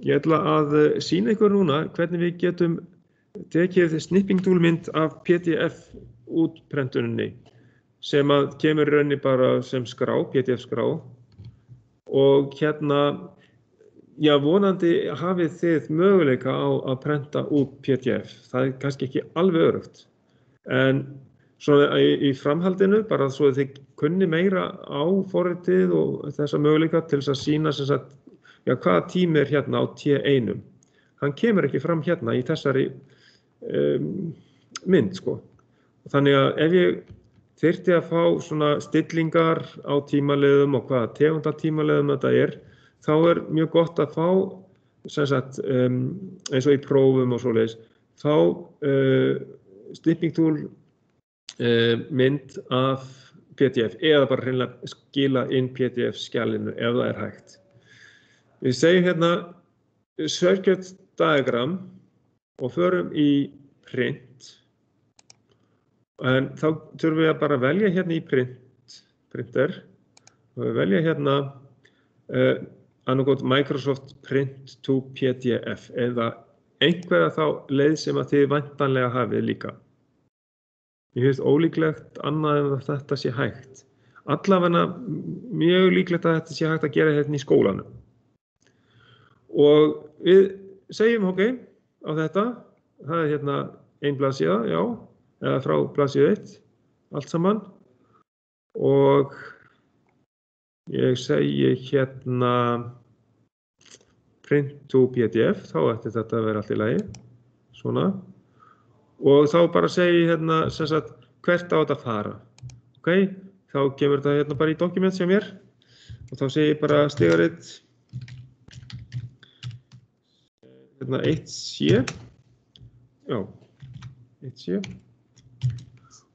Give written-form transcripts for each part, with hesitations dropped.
Ég ætla að sýna ykkur núna hvernig við getum tekið snipping tool mynd af PDF útprentuninni sem að kemur í rauninni bara sem skrá, PDF skrá og hérna, já vonandi hafið þið möguleika á að prenta út PDF. Það kannski ekki alveg öruggt en svona í framhaldinu bara svo að þið kunni meira á forritið og þessa möguleika til þess að sýna sem sagt já, hvaða tími hérna á T1. Hann kemur ekki fram hérna í þessari mynd, sko. Þannig að ef ég þyrfti að fá svona stillingar á tímaliðum og hvaða tegunda tímaliðum þetta þá mjög gott að fá, sem sagt, eins og í prófum og svoleiðis, fá snipping tool mynd af PDF eða bara hreinlega skila inn PDF-skjalinu ef það hægt. Við segjum hérna circuit diagram og förum í print en þá þurfum við að bara velja hérna í printer og við velja hérna annarkot Microsoft Print to PDF eða einhverja þá leið sem að þið væntanlega hafið líka. Mér finnst ólíklegt annað en að þetta sé hægt. Allavega mjög líklegt að þetta sé hægt að gera hérna í skólanum. Og við segjum ok á þetta, það hérna ein blaðsíða, já, eða frá blaðsíðu 1, allt saman. Og ég segi hérna print to PDF, þá ætti þetta að vera allt í lagi, svona. Og þá bara segi hérna sem sagt hvert á þetta að fara. Ok, þá kemur þetta hérna bara í dokument hjá mér og þá segi ég bara stigarit hérna 1C, já, 1C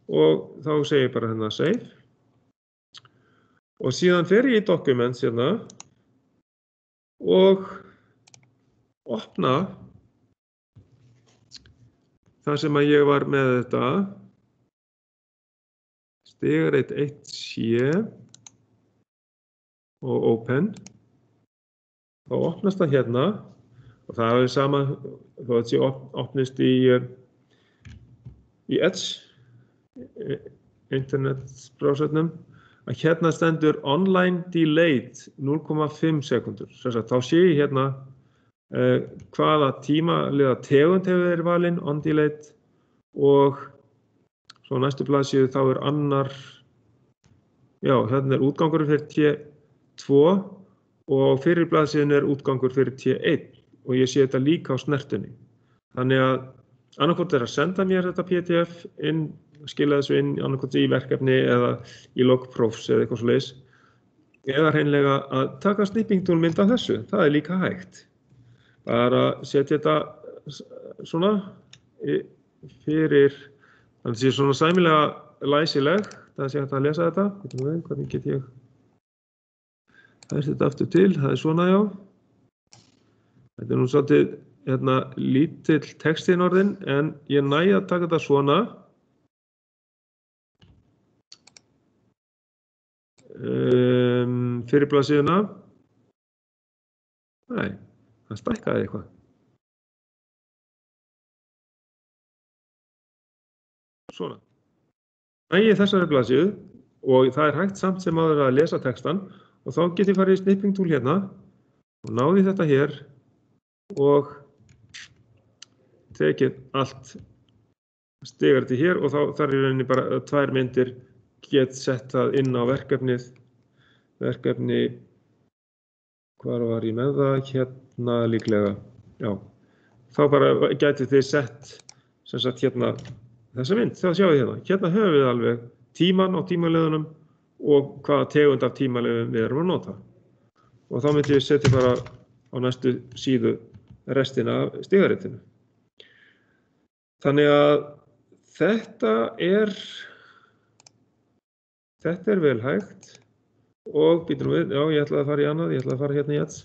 og þá segir ég bara hérna save og síðan fer ég í documents hérna og opna þar sem að ég var með þetta stigarit 1C og open þá opnast það hérna og það sama þó að þetta opnist í Edge internetbrowsernum að hérna stendur online delayed 0,5 sekundur. Þá sé ég hérna hvaða tímaliða tegund hefur verið valin on delayed og svo næstu blaðsíðu þá annar já, hérna útgangur fyrir T2 og fyrir blaðsíðun útgangur fyrir T1 og ég sé þetta líka á snertunni. Þannig að annarkot að senda mér þetta PDF inn, skila þessu inn annarkot í verkefni eða í logprófs eða eitthvað svoleiðis. Eða hreinlega að taka snipping tool mynd af þessu, það líka hægt. Bara setja þetta svona fyrir, þannig að það sé svona sæmilega læsileg, það sé hægt að lesa þetta. Hvernig get ég þetta aftur til, það svona já. Þetta nú svolítið hérna, lítill texti orðin, en ég næði að taka þetta svona. Fyrir blaðsíðuna. Nei, það stækkaði eitthvað. Svona. Næði þessari blaðsíðu og það hægt samt sem áður að lesa textan og þá get ég farið í snipping tool hérna og náði þetta hér og tekið allt stigariti hér og þá þarf í rauninni bara 2 myndir get sett það inn á verkefni, hvar var ég með það, hérna líklega, já. Þá bara gæti þið sett sem sagt hérna þessa mynd, þá sjáum við hérna. Hérna höfum við alveg tíman á tímaliðunum og hvaða tegund af tímaliðum við erum að nota. Og þá myndi ég setja bara á næstu síðu restina af stigaritinu. Þannig að þetta er vel hægt og býtum við, já ég ætlaði að fara í annað, ég ætlaði að fara hérna í Edge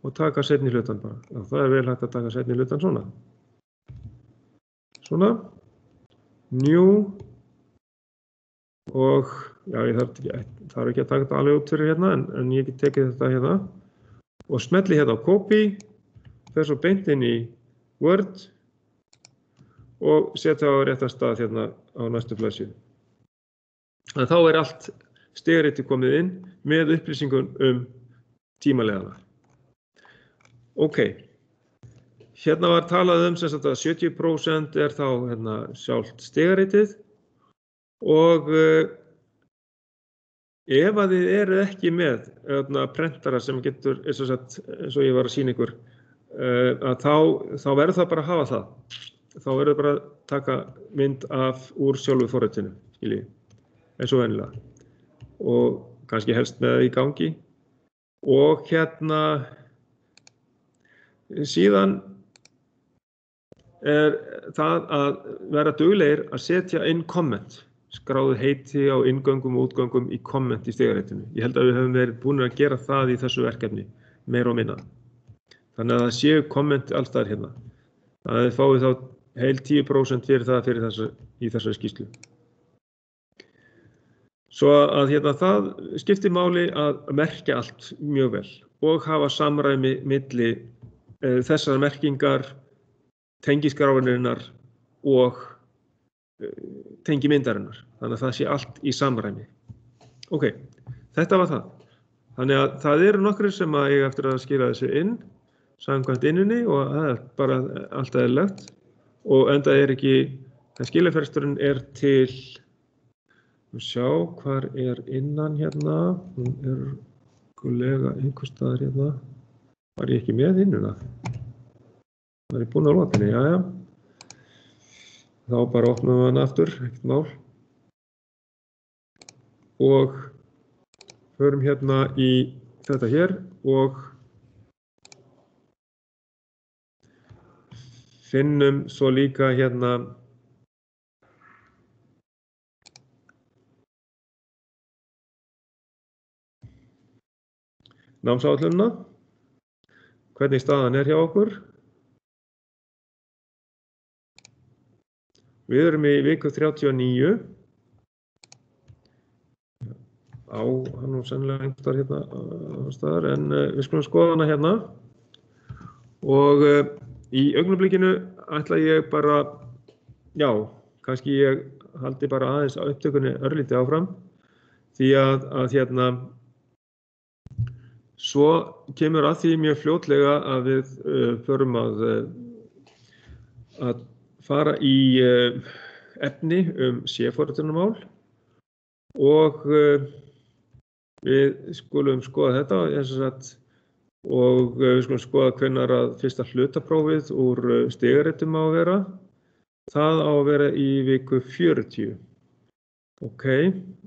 og taka seinni hlutan bara. Já, það vel hægt að taka seinni hlutan svona. Svona, new og já ég þarf ekki að taka þetta alveg út fyrir hérna en ég get tekið þetta hérna og smelli hérna á copy fer svo beint inn í Word og setja á réttan stað hérna á næstu blaðsíðu. Þannig að þá allt stigaritið komið inn með upplýsingum tímaleðana. Ok, hérna var talað sem sagt að 70% þá hérna sjálft stigaritið og ef að þið eru ekki með prentara sem getur, eins og ég var að sýna ykkur, að þá verður það bara að hafa það. Þá verður bara að taka mynd úr sjálfu forritinu, skiljið, eins og venjulega. Og kannski helst með það í gangi. Og hérna síðan það að vera duglegir að setja inn komment. Skráðu heiti á inngöngum og útgöngum í komment í stigaritinu. Ég held að við höfum verið búin að gera það í þessu verkefni, meira og minna. Þannig að það séu komment alls staðar hérna. Þannig að þið fáið þá heil 10% í þessari skýrslu. Svo að hérna það skiptir máli að merkja allt mjög vel og hafa samræmi milli þessar merkingar, tengiskráarinnar og tengimyndarinnar. Þannig að það sé allt í samræmi. Ok, þetta var það. Þannig að það eru nokkrir sem að eiga eftir að skila þessu inn, samkvæmt innunni og það bara allt eðlilegt. Og enda ekki, skilafresturinn til, sjá hvar innan hérna, hún kollega einhvers staðar hérna, var ég ekki með innuna? Var ég búinn að loka henni, jæja. Þá bara opnum við hann aftur, ekkert mál. Og förum hérna í þetta hér og finnum svo líka hérna námsáætlunina, hvernig staðan hjá okkur. Við erum í viku 39. Hann sennilega einhver hérna á staðar, en við skulum skoða hana hérna. Og í augnablikinu ætla ég bara, já, kannski ég haldi bara aðeins á upptökunni örlítið áfram, því að hérna, svo kemur að því mjög fljótlega að við förum að fara í efni C-forritunarmál og við skulum skoða þetta og við skulum skoða hvenær að fyrsta hlutaprófið úr stigaritum á að vera. Það á að vera í viku 40. Ok,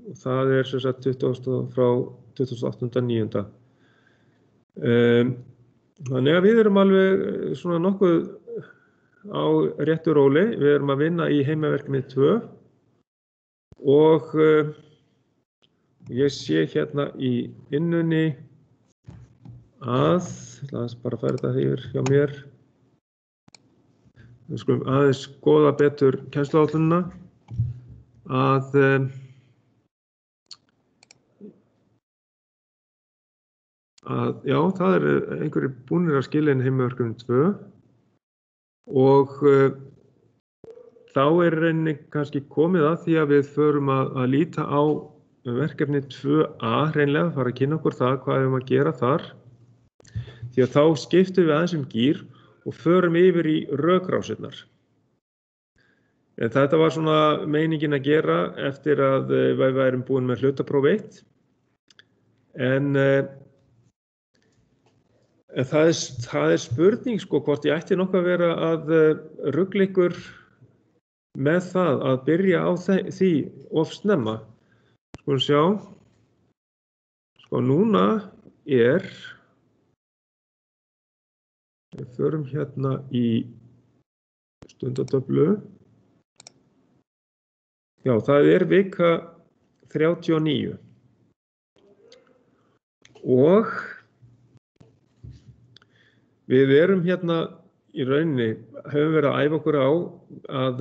og það sem sagt 20. frá 28.9. Þannig að við erum alveg svona nokkuð á réttu róli. Við erum að vinna í heimaverkefni 2 og ég sé hérna í innunni bara færa þetta yfir hjá mér. Við skulum aðeins skoða betur kennsluáætlunina já, það einhverjir búnir að skilja inn heimaverkefni 2 og þá rauninni kannski komið að því að við förum að líta á verkefni 2A hreinlega, fara að kynna okkur það, hvað við að gera þar. Því að þá skiptum við aðeins gír og förum yfir í rökrásirnar. En þetta var svona meiningin að gera eftir að við værum búin með hlutapróf 1. En það spurning hvort ég ætti nokkuð að vera að rugla ykkur með það að byrja á því of snemma. Skulum sjá. Núna við förum hérna í stundatöflu. Já, það vika 39. Og við erum hérna í rauninni, höfum verið að æfa okkur á að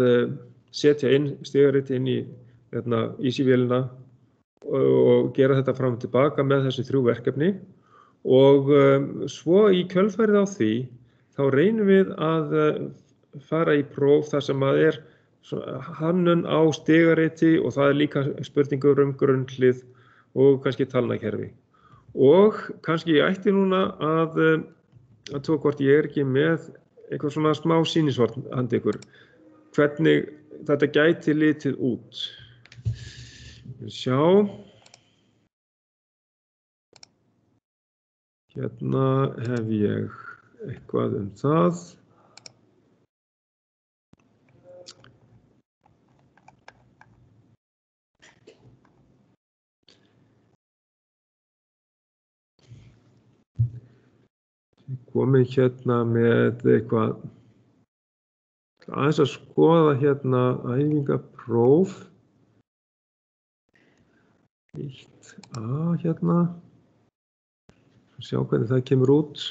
setja inn stigarit inn í Easy-vélina og gera þetta fram og tilbaka með þessi 3 verkefni. Og svo í kjölfarið á því, þá reynum við að fara í próf þar sem að hönnun á stigariti og það líka spurningur grunnhlið og kannski talnakerfi. Og kannski ég ætti núna að tók hvort ég ekki með eitthvað svona smá sýnishorn handa ykkur. Hvernig þetta gæti litið út. Sjá. Hérna hef ég eitthvað það. Komið hérna með eitthvað aðeins að skoða hérna æfingapróf 1A hérna sjá hvernig það kemur út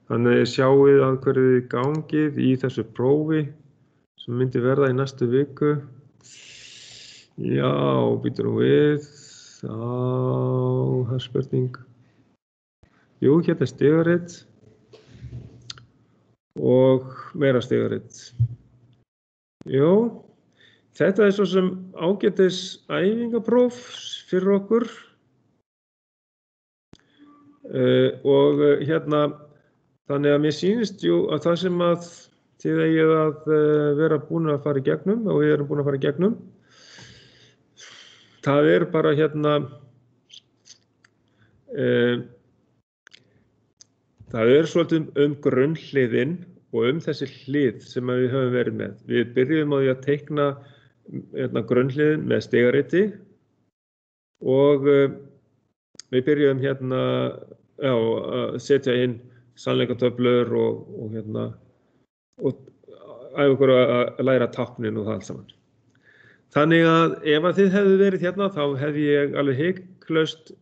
þannig sjáið að hverju þið gangið í þessu prófi sem myndi verða í næstu viku já, býtur nú við það er spurning jú, hérna stigarit og meira stigarit. Jú, þetta svo sem ágætis æfingapróf fyrir okkur. Og hérna, þannig að mér sýnist jú að það sem að þið eigið að vera búin að fara í gegnum og við erum búin að fara í gegnum. Það bara hérna það svolítið grunnhliðin og þessi hlið sem við höfum verið með. Við byrjuðum á því að teikna grunnhliðin með stigariti og við byrjuðum hérna að setja inn sannleikatöflur og æfa okkur að læra táknin og það allt saman. Þannig að ef að þið hefðu verið hérna þá hefði ég alveg hiklaust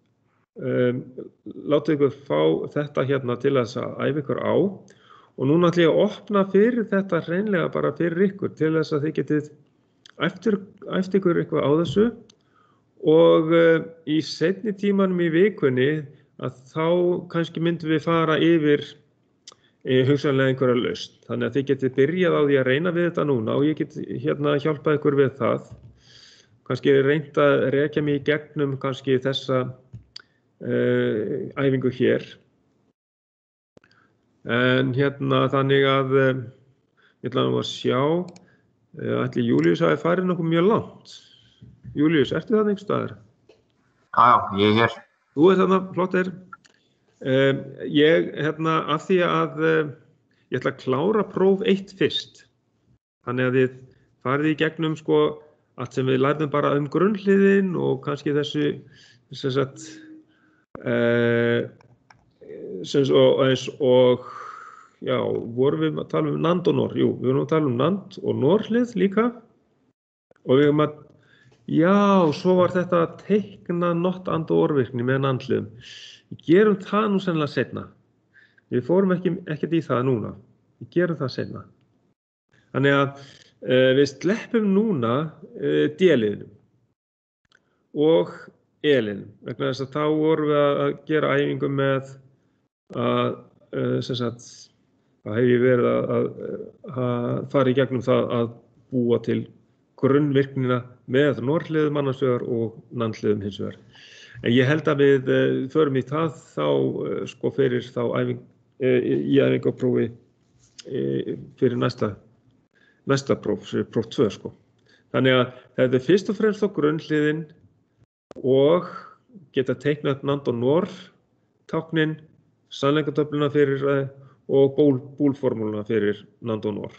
látið ykkur fá þetta hérna til að æfa ykkur á og núna ætla ég að opna fyrir þetta hreinlega bara fyrir ykkur til þess að þið getið æft ykkur eitthvað á þessu og í seinni tímanum í vikunni að þá kannski myndum við fara yfir hugsanlega einhverja lausn. Þannig að þið getið byrjað á því að reyna við þetta núna og ég get hérna hjálpað ykkur við það. Kannski reynt að rekja mig í gegnum kannski þessa æfingu hér. En hérna þannig að ég ætla nú að sjá ætli Júlíus hafi farið nokkuð mjög langt. Júlíus, ertu þarna einhvers staðar? Já, ég hér. Þú þarna, flottir. Ég hérna af því að ég ætla að klára próf 1 fyrst. Þannig að þið farið í gegnum sko allt sem við lærðum bara grunnhliðin og kannski þessu sem sagt eins og já, vorum við að tala NAND og NOR? Jú, við vorum að tala NAND og NOR-hlið líka og við vorum að, já, svo var þetta að teikna NOT and OR-virkni með NAND-hliðum. Við gerum það nú sennilega seinna. Við fórum ekkert í það núna. Við gerum það seinna. Þannig að við sleppum núna D-liðinum og E-liðinum vegna þess að þá vorum við að gera æfingu með að sem sagt þá hef ég verið að fara í gegnum það að búa til grunnvirknina með NOR-hliðum annars vegar og NAND-hliðum hins vegar. En ég held að við förum í það þá sko fyrir þá í æfingaprófi fyrir næsta próf, próf 2 sko. Þannig að þetta fyrst og fremst á grunnhliðin og geta teiknað NAND og NOR táknin, sannleikatöfluna fyrir og búlformúluna fyrir NAND og NOR.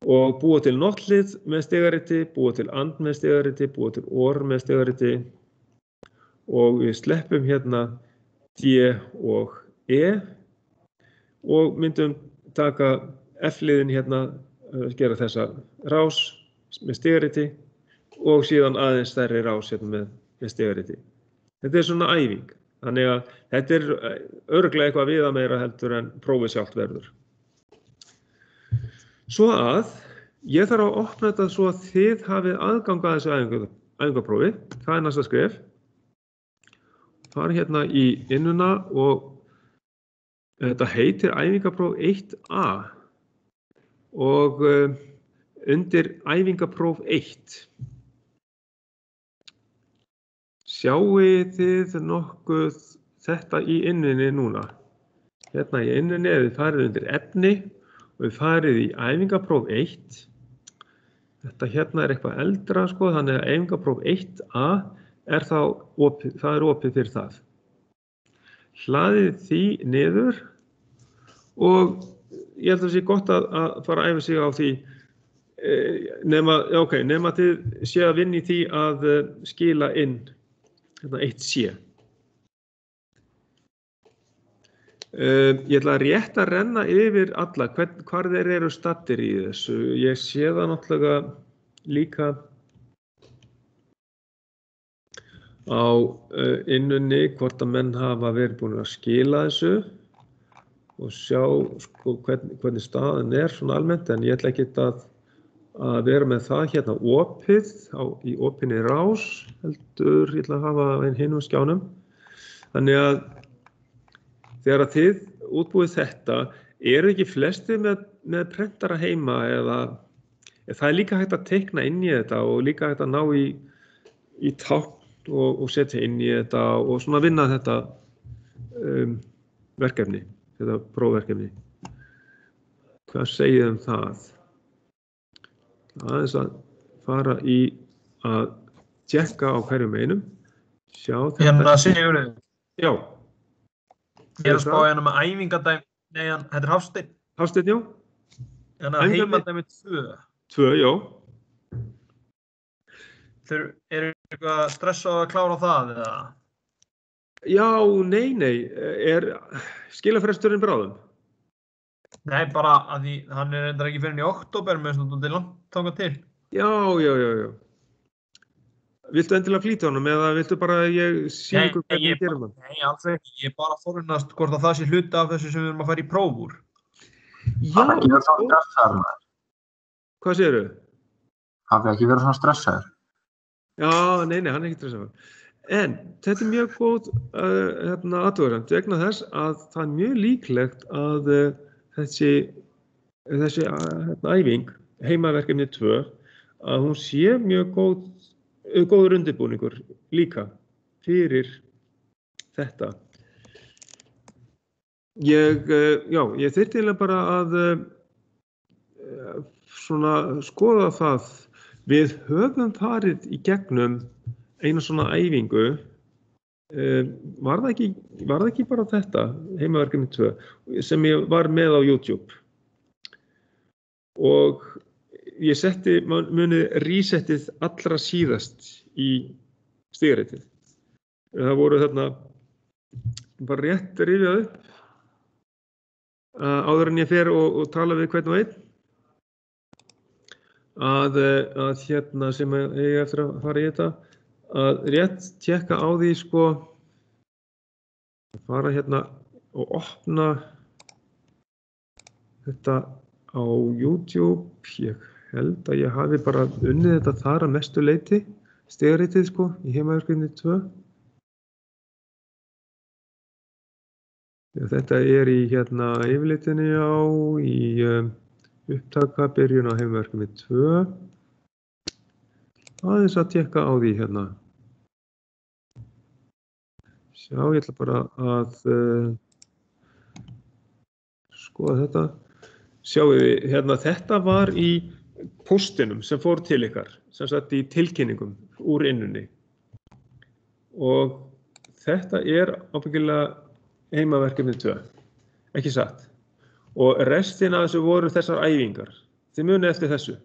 Og búa til NOT-hlið með stigariti, búa til AND með stigariti, búa til OR með stigariti og við sleppum hérna D og E og myndum taka F-liðin hérna, gera þessa rás með stigariti og síðan aðeins stærri rás hérna með stigariti. Þetta svona æfing, þannig að þetta örugglega eitthvað viðameira heldur en prófið sjálft verður. Svo að ég þarf að opna þetta svo að þið hafið aðgang að þessu æfingaprófi, það næsta skref. Fara hérna í innuna og Þetta heitir æfingapróf 1A og undir æfingapróf 1 sjáið þið nokkuð þetta í inninni núna. Hérna í inninni þið farið undir efni og þið farið í æfingapróf 1. Þetta hérna eitthvað eldra sko, þannig að æfingapróf 1A þá opið, það opið fyrir það. Hlaðið því niður og ég held að það sé gott að fara að æfa sig á því nema þið sé að vinna í því að skila inn hérna 1C. Ég ætla rétt að renna yfir alla hvar þeir eru staddir í þessu. Ég sé það náttúrulega líka á innunni hvort að menn hafa verið búin að skila þessu og sjá sko, hvernig staðan svona almennt, en ég ætla ekki að vera með það hérna opið í opinni rás, heldur ég ætla að hafa hinum skjánum. Þannig að þegar að þið útbúið þetta, eru ekki flestir með prentara heima eða það líka hægt að teikna inn í þetta og líka hægt að ná í tákn og setja inn í þetta og svona vinna þetta verkefni, þetta prófverkefni. Hvað segið það? Aðeins að fara í að tjekka á hverjum einum. Sjá þetta. Hérna Sigurður. Já. Ég að spá hérna með æfingadæmi, nei, þetta er Hafsteinn. Hafsteinn, já. Hérna heimadæmi 2. 2, já. Þeir eru eitthvað stressað að klára það, eða? Já, nei, skilafresturinn bráðum? Nei, bara að því hann reyndar ekki fyrir í október með svona langt þangað til. Já. Viltu endilega flýta honum eða viltu bara að ég sé ykkur hvernig ég gerum það? Nei, alls ekki. Ég bara forvinnast hvort að það sé hluti af þessu sem við erum að fara í próf úr. Já. Hafi ekki verið svona stressaður maður. Hvað segirðu? Hafi ekki verið svona stressaður. Já, nei, hann er ekki stressaður. En þetta er mjög góð athugasemd vegna þess að það er mjög líklegt að þessi æfing, heimaverkefni 2, að hún sé mjög góður undirbúningur líka fyrir þetta. Ég þyrfti eiginlega bara að svona skoða það. Við höfum farið í gegnum eina svona æfingu, var það ekki bara þetta, heimaverkefni 2, sem ég var með á YouTube. Og ég setti munið resettið allra síðast í stigaritið. Það voru þarna bara rétt rifjað upp áður en ég fer og tala við hvern og einn. Að hérna sem ég eftir að fara í þetta, að rétt tjekka á því sko, fara hérna og opna þetta á YouTube. Ég held að ég hafi bara unnið þetta þar að mestu leyti, stigaritið sko, í heimaverkefni 2. Þetta er í hérna yfirlitinu í upptaka byrjun á heimaverkefni 2. Aðeins að tjekka á því hérna. Sjá, ég ætla bara að skoða þetta. Sjáu við, hérna, þetta var í póstinum sem fór til ykkar, sem sagt í tilkynningum úr innunni. Og þetta er ábyggilega heimaverkefni 2, ekki satt. Og restin af þessu voru þessar æfingar. Þið munið eftir þessu.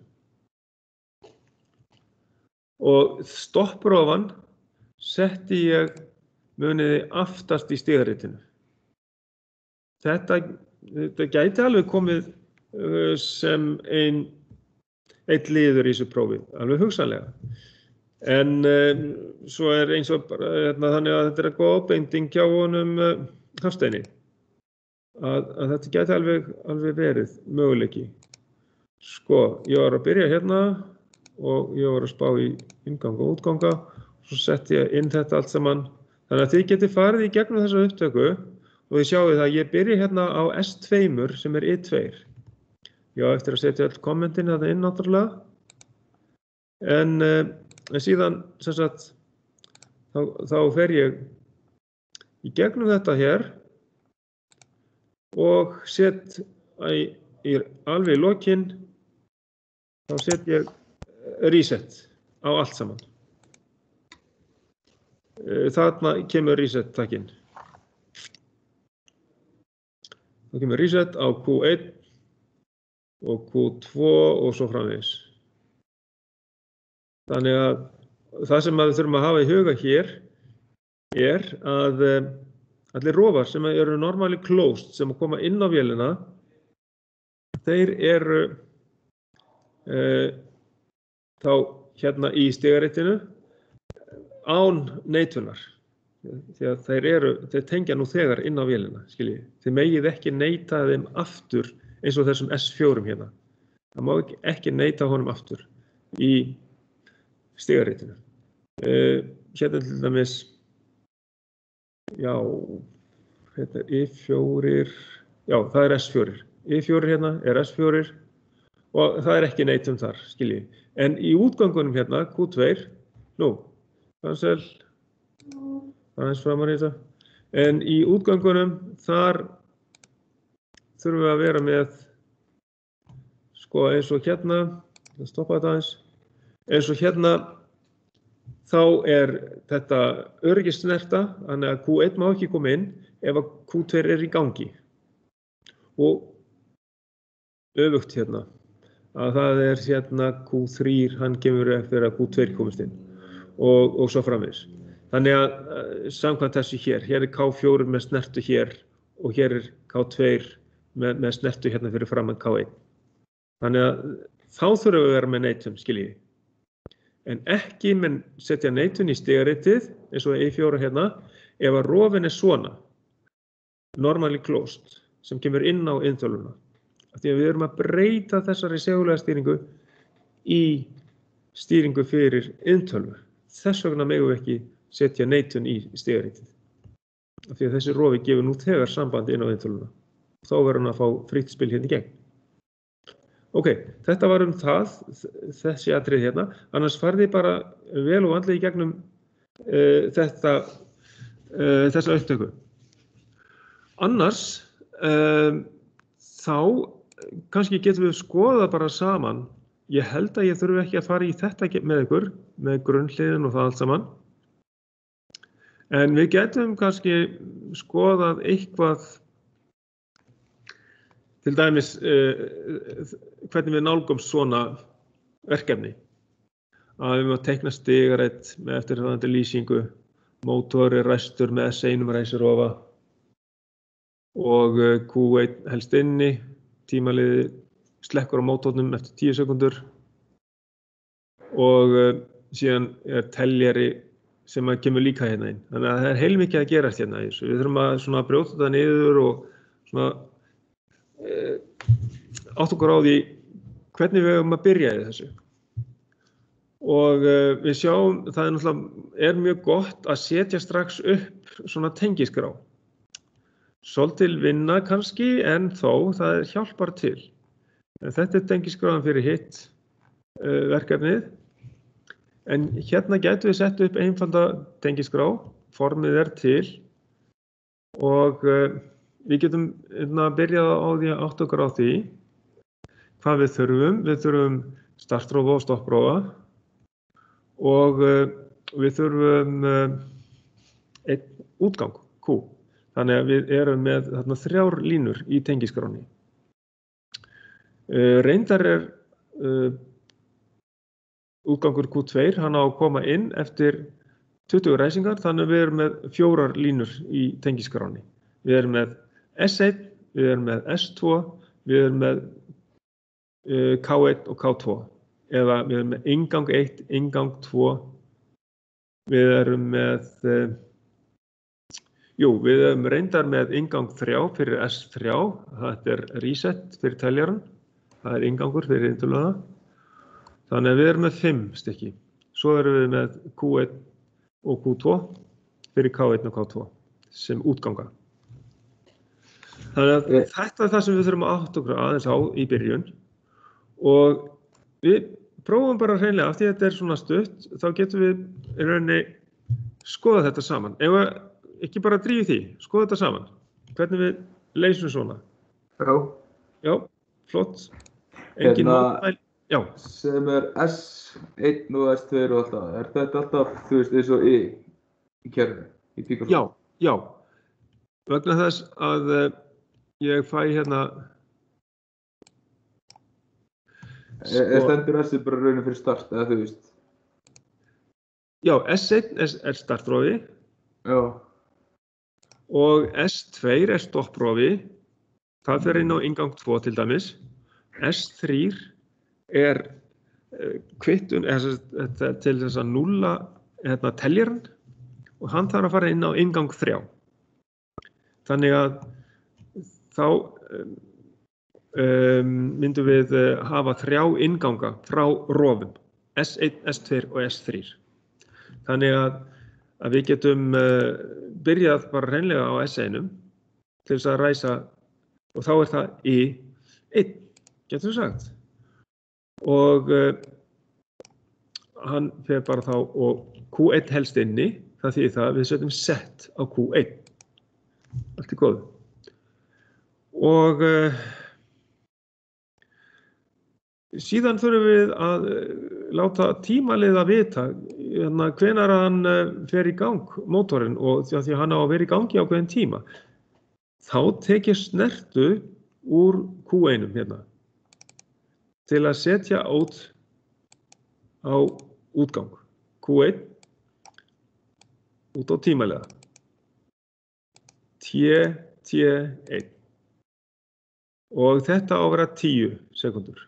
Og stopprófan setti ég muniði aftast í stigaritinu. Þetta gæti alveg komið sem einn liður í þessu prófi, alveg hugsanlega. En svo er eins og bara þannig að þetta er góð ábending hjá honum Hafsteini. Að þetta gæti alveg verið möguleiki. Sko, ég var að byrja hérna og ég var að spá í innganga og útganga og svo setti ég inn þetta allt saman. Þannig að þið getið farið í gegnum þessa upptöku og þið sjáu það að ég byrja hérna á S2 sem I2. Já, eftir að setja öll kommentin þetta inn náttúrulega. En síðan, sem sagt, þá fer ég í gegnum þetta hér og set alveg í lokin, þá set ég reset á allt saman. Þarna kemur reset takkinn. Það kemur reset á Q1 og Q2 og svo framvegis. Þannig að það sem við þurfum að hafa í huga hér að allir rofar sem eru normally closed, sem koma inn á vélina, þeir eru þá hérna í stigaritinu án neitunar. Því að þeir tengja nú þegar inn á vélina, skiljið. Þið megið ekki neita þeim aftur eins og þessum S4 hérna. Það má ekki neita honum aftur í stigaritinu. Hérna til dæmis, já, hérna I4, já, það S4. I4 hérna S4 og það ekki neitun þar, skiljið. En í útgangunum hérna, Q2, cancel, aðeins framar í þetta. En í útgangunum, þar þurfum við að vera með, sko eins og hérna, ég stoppa þetta aðeins, eins og hérna, þá þetta öryggissnerta, þannig að Q1 má ekki koma inn ef að Q2 í gangi. Og öfugt hérna, að það hérna Q3, hann kemur eftir að Q2 komist inn og svo framvegis. Þannig að samkvæmt þessu hér K4 með snertu hér og hér K2 með snertu hérna fyrir framan K1. Þannig að þá þurfum við að vera með neitun, skiljiði. En ekki með setja neitun í stigaritið, eins og I4 hérna, ef að rofin svona, normally closed, sem kemur inn á inntöluna. Því að við erum að breyta þessari segulega stýringu í stýringu fyrir inntölvu. Þess vegna megum við ekki setja neitun í stigaritið. Því að þessi rofi gefur nú þegar sambandi inn á inntöluna. Þá verður hann að fá frítt spil hérna í gegn. Ok, þetta var það, þessi atrið hérna. Annars farði bara vel og vandlega í gegnum þessa upptöku. Annars, þá kannski getum við skoðað bara saman. Ég held að ég þurfi ekki að fara í þetta með ykkur, með grunnhliðin og það allt saman. En við getum kannski skoðað eitthvað, til dæmis hvernig við nálgumst svona verkefni. Að við máum teikna stigarit með eftirfarandi lýsingu, mótori ræstur með S1 ræsirofa og Q1 helst inni, tímaliði slekkur á mótornum eftir 10 sekundur og síðan teljari sem kemur líka hérna inn. Þannig að það heilmikið að gerast hérna í þessu. Við þurfum að brjóta þetta niður og átta okkur á því hvernig við höfum að byrja í þessu. Og við sjáum, það náttúrulega mjög gott að setja strax upp svona tengiskrá. Svolítil vinna kannski, en þó, það hjálpar til. Þetta tengiskráðan fyrir hitt verkefnið. En hérna getum við sett upp einfalda tengiskrá, formið til og við getum byrjað á því að átta okkur á því hvað við þurfum. Við þurfum startrófa og stopprófa og við þurfum einn útgang, Q. Þannig að við erum með 3 línur í tengiskráni. Reyndar útgangur Q2, hann á að koma inn eftir 20 ræsingar, þannig að við erum með 4 línur í tengiskráni. Við erum með S1, við erum með S2, við erum með K1 og K2. Eða við erum með inngang 1, inngang 2. Við erum með, við erum reyndar með inngang 3 fyrir S3. Þetta reset fyrir teljaran. Það inngangur fyrir inntöluna. Þannig að við erum með 5 stykki. Svo erum við með Q1 og Q2 fyrir K1 og K2 sem útganga. Þannig að þetta það sem við þurfum að átta okkur aðeins á í byrjun og við prófum bara hreinlega af því að þetta svona stutt, þá getum við í rauninni skoða þetta saman. Ef við ekki bara drífa því, skoða þetta saman. Hvernig við leysum svona. Já, flott. Engin mótmæli. Já. Sem S1 og S2 og alltaf. Þetta alltaf, þú veist, eins og í kerfinu, í Picasso? Já. Vegna þess að ég fæ hérna Stendur S bara raunin fyrir start, eða þú veist? Já, S1 er startrófi. Já. Og S2 er stopprófi. Það fer inn á inngang 2 til dæmis. S3 er kvittun til þess að núlla teljaran og hann þarf að fara inn á inngang 3. Þannig að þá myndum við hafa 3 innganga frá rofum, S1, S2 og S3. Þannig að við getum byrjað bara hreinlega á S1 til þess að ræsa, og þá er það I1, getum við sagt. Og hann fer bara þá, og Q1 helst inni, það þýðir það að við setjum set á Q1. Allt í góðu. Og síðan þurfum við að láta tímalið að vita hvenær hann fer í gang, mótorinn, og því að hann á að vera í gangi á ákveðinn tíma. Þá tek ég snertu úr Q1 hérna til að setja út á útgang. Q1 út á tímaliða. T1. Og þetta á að vera 10 sekúndur.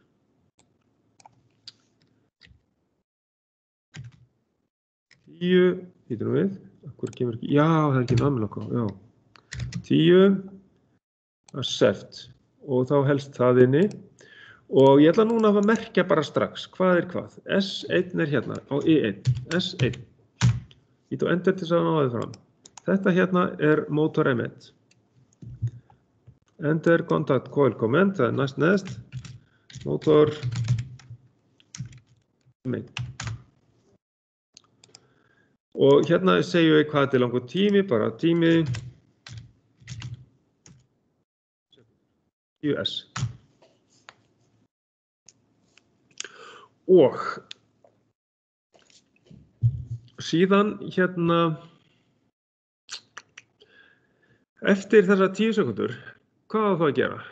10, hýtum við, akkur kemur ekki, já, það er ekki namnlokka, já. 10, accept, og þá helst það inni. Og ég ætla núna að merkja bara strax, hvað er hvað? S1 er hérna, á I1, S1. Hýtum ender til þess að náða þið fram. Þetta hérna er motor M1. Enter contact coil command, það er næst neðst. Motor M1. Og hérna segjum við hvað þetta er langur tími, bara tími 10S. Og síðan hérna eftir þessar 10 sekundur, hvað á það að gera?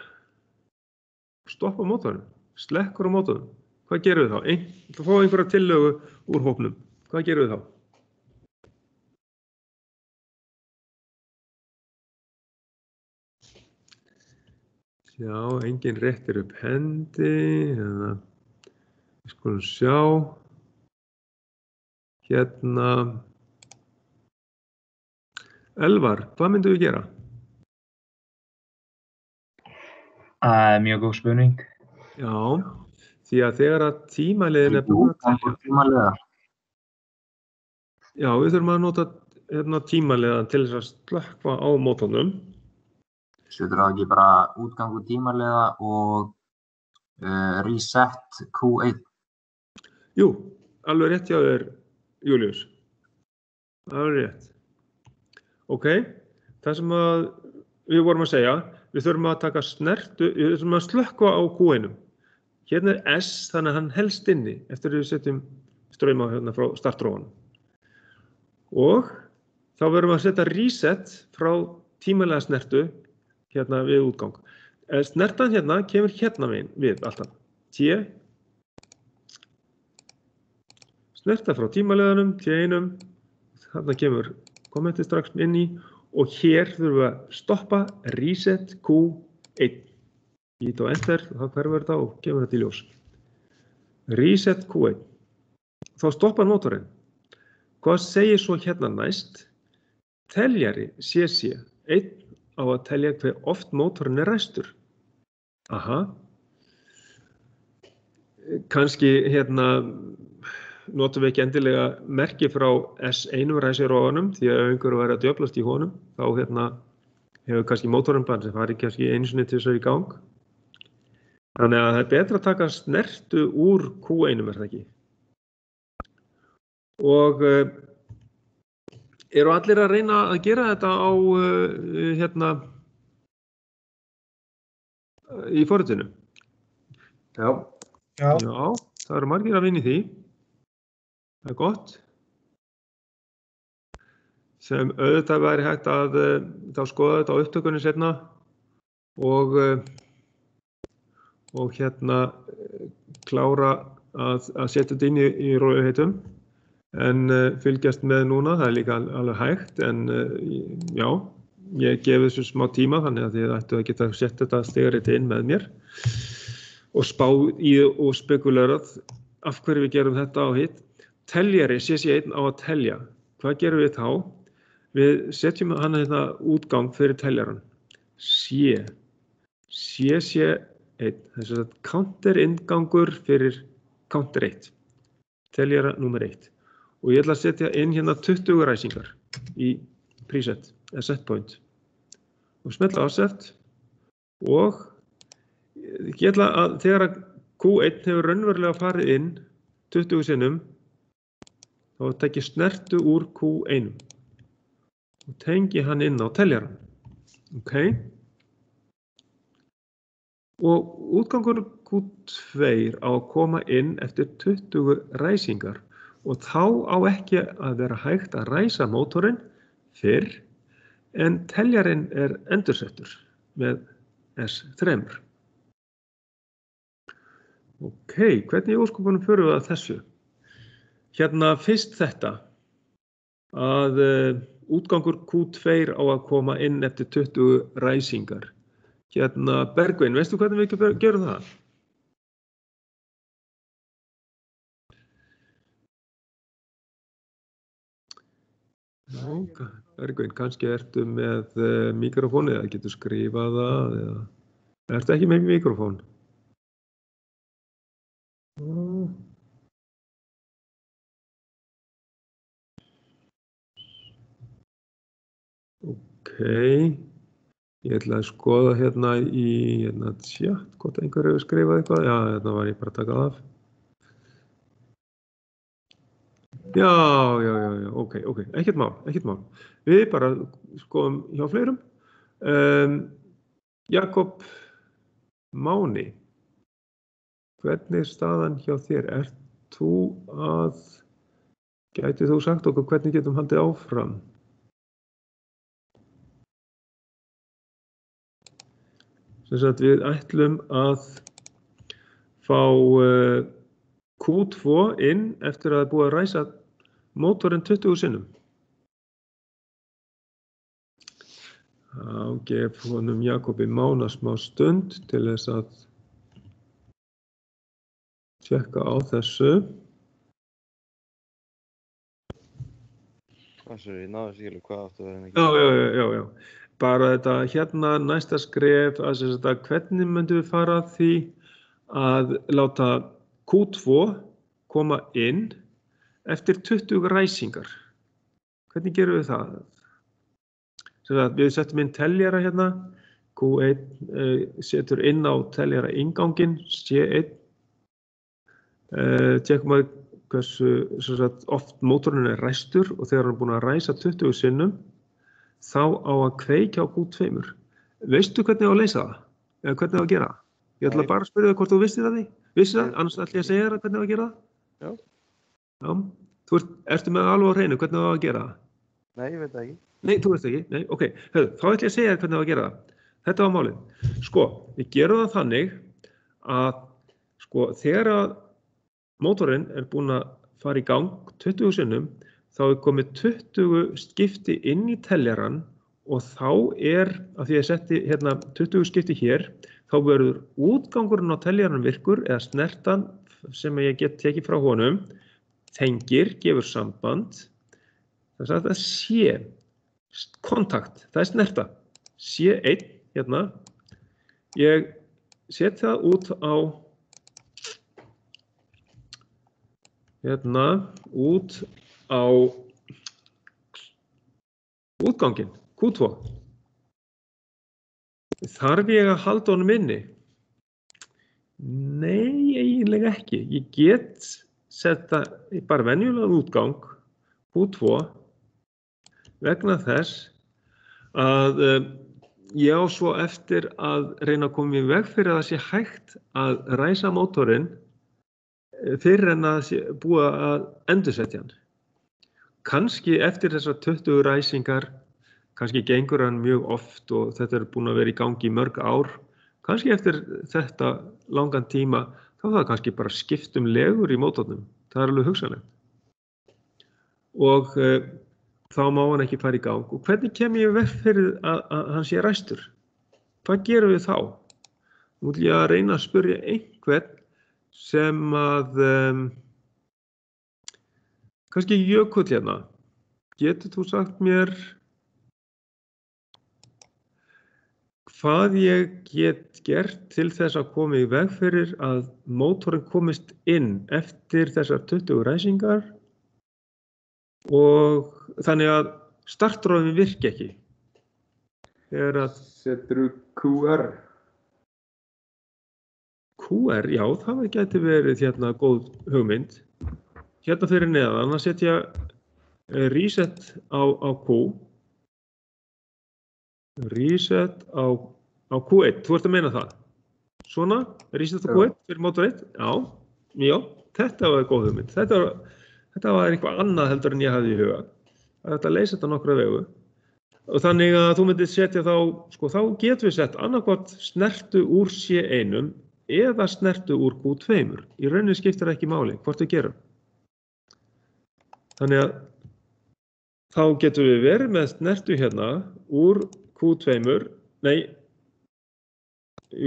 Stoppa mótorinn, slekkur á mótorinn. Hvað gerum við þá? Það fá einhverja tillögu úr hópnum. Hvað gerum við þá? Já, enginn réttir upp hendi, hérna, við skulum sjá, hérna, Elvar, hvað myndum við gera? Mjög góð spurning. Já, því að þegar að tímaliðin er búin að telja. Já, við þurfum að nota tímaliðan til þess að slökkva á mótornum. Setur það ekki bara útgangu tímaliða og reset Q1? Jú, alveg rétt hjá þér, Júlíus. Alveg rétt. Ok, það sem við vorum að segja, við þurfum að taka snertu, við þurfum að slökkva á Q1. Hérna er S, þannig að hann helst inni eftir að við setjum strauma hérna frá startrófanum. Og þá verðum við að setja reset frá tímalega snertu hérna við útgang. Snertan hérna kemur hérna við alltaf. T. Snerta frá tímaliðanum, T1, þarna kemur kommentið strax inn í og hér þurfum við að stoppa reset Q1. Ít og enter, þá hverfur þetta og kemur þetta í ljós. Reset Q1. Þá stoppar mótorinn. Hvað segir svo hérna næst? Teljari CC 1 á að telja hver oft mótorinn er ræstur. Aha. Kannski hérna notum við ekki endilega merki frá S1 ræsirófanum því að ef einhverju væri að djöflast í honum þá hérna hefur kannski mótorumbann sem fari kannski einu sinni til þess að í gang. Þannig að það er betra að taka snertu úr Q1, það ekki? Og eru allir að reyna að gera þetta á í forritinu? Já. Já. Já, það eru margir að vinna í því. Það er gott. Sem auðvitað væri hægt að þá skoða þetta á upptökunni seinna og klára að setja þetta inn í rólegheitum. En fylgjast með núna, það er líka alveg hægt, en já, ég gefi þessu smá tíma þannig að þið ættu að geta sett þetta stigarit inn með mér og spáð í og spekulerað af hverju við gerum þetta og hitt. Teljari, CC1 á að telja. Hvað gerum við þá? Við setjum hann hérna útgang fyrir teljaran. CC1, þess að counter inngangur fyrir counter 1. Teljara númer 1. Og ég ætla að setja inn hérna 20 ræsingar í preset, eða set point. Og smetla á set og ég ætla að þegar að Q1 hefur raunverulega farið inn 20 sinnum, þá tek ég snertu úr Q1 og tengi hann inn á teljaran. Ok. Og útgangur Q2 á að koma inn eftir 20 ræsingar. Og þá á ekki að vera hægt að ræsa mótorinn fyrr en teljarinn er endursettur með S3. Ok, hvernig í ósköpunum förum við að þessu? Hérna fyrst þetta að útgangur Q2 á að koma inn eftir 20 ræsingar. Hérna Bergvin, veistu hvernig við gerum það? Já, Bergvin, kannski ertu með mikrofónu eða getur skrifað það eða ertu ekki með mikrofón? Ok, ég ætla að skoða hérna í chat, hvort einhver hefur skrifað eitthvað. Já, hérna var ég bara að taka það af. Já, ok, ekkert mál. Við bara skoðum hjá fleirum. Jakob Máni, hvernig er staðan hjá þér? Gætið þú sagt okkur hvernig getum haldið áfram? Sem sagt við ætlum að fá Q2 inn eftir að það er búið að ræsa mótorinn 20 sinnum. Þá gef honum Jakobi Mána smá stund til þess að tjekka á þessu. Ég náði sér ekki hvað áttu að vera Já. Bara þetta hérna næsta skref að hvernig myndum við fara að því að láta Q2 koma inn eftir 20 ræsingar. Hvernig gerum við það? Við settum inn teljara hérna, Q1 setur inn á teljara innganginn, C1. Tekum að hversu oft mótorinn er ræstur og þegar hann er búinn að ræsa 20 sinnum, þá á að kveikja á Q2. Veistu hvernig á að leysa það? Eða hvernig á að gera það? Ég ætla bara að spyrja þig hvort þú vissi það. Vissi það? Annars ætla ég að segja þér hvernig á að gera það. Já. Þú ertu með alveg á hreinu hvernig á að gera það? Nei, ég veit það ekki. Nei, þú veist ekki. Nei, ok. Þá ætla ég að segja þér hvernig á að gera það. Þetta var málið. Sko, við gerum það þannig að þegar að mótorinn er búinn að fara í gang 20 sinnum, þá er komið 20 skipti inn í teljarann og þá að því ég setti hérna 20 skipti hér, þá verður útgangurinn á teljarann virkur eða snertan sem ég get tekið frá honum, tengir, gefur samband, þess að það sé kontakt, það er snerta, C1 hérna, ég set það út á útganginn, Q2. Þarf ég að halda honum inni? Nei, eiginlega ekki. Ég get setta bara venjulegan útgang, Q2, vegna þess að ég á svo eftir að reyna að koma í veg fyrir að það sé hægt að ræsa mótorinn fyrir en að sé búið að endursetja hann. Kannski eftir þessar 20 ræsingar, kannski gengur hann mjög oft og þetta er búin að vera í gangi í mörg ár. Kannski eftir þetta langan tíma, þá er það kannski bara skipt legur í mótornum. Það er alveg hugsanlegt. Og þá má hann ekki fara í gang. Og hvernig kem ég í veg fyrir að hann sé ræstur? Hvað gerum við þá? Nú ætla ég að reyna að spyrja einhvern sem að kannski Jökull hérna. Getur þú sagt mér hvað ég get gert til þess að koma í veg fyrir að mótorinn komist inn eftir þessar 20 ræsingar og þannig að startrófin virki ekki? Seturðu QR? QR, já, það gæti verið hérna góð hugmynd. Hérna fyrir neðan að setja reset á Q. Reset á Q1, þú ert að meina það. Svona, reset á Q1 fyrir mótor 1. Já, þetta var góð hugmynd. Þetta var eitthvað annað heldur en ég hafði í huga. Það er að leysa þetta nokkra vegu. Og þannig að þú myndir setja þá, þá getum við sett annarkvort snertu úr C1 eða snertu úr Q2. Í rauninni skiptir ekki máli hvort við gerum. Þannig að þá getum við verið með snertu hérna úr Q2,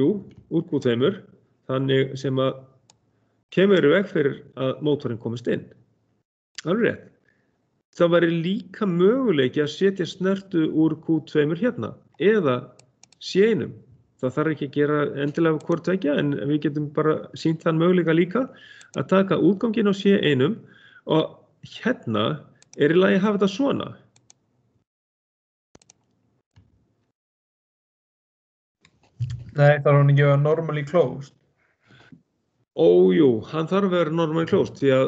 úr Q2, þannig sem að kemur í veg fyrir að mótorinn komist inn. Alveg rétt. Það væri líka möguleiki að setja snertu úr Q2 hérna eða C1. Það þarf ekki að gera endilega hvort tveggja en við getum bara sýnt þann möguleika líka að taka útganginn á C1 og hérna er í lagi að hafa þetta svona. Nei, þarf hann ekki að vera normally closed? Jú, hann þarf að vera normally closed því að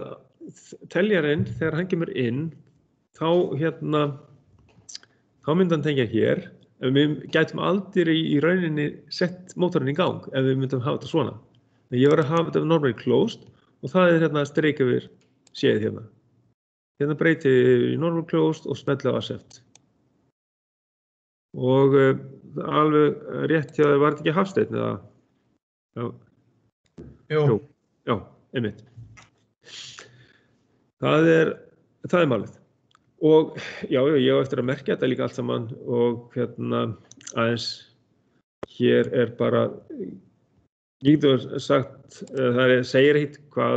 teljarinn þegar hann kemur inn þá myndi hann tengja hér. Við gætum aldrei í rauninni sett mótorinn í gang ef við myndum hafa þetta svona. Ég var að hafa þetta normally closed og það er hérna að streika yfir séð hérna. Hérna breyti í normal closed og smelli á accept. Og alveg rétt hjá þér, var þetta ekki Hafsteinn eða? Jú. Já, einmitt. Það er málið. Og já, ég á eftir að merkja þetta líka allt saman og aðeins hér er bara, ég getur sagt, það segir hitt hvað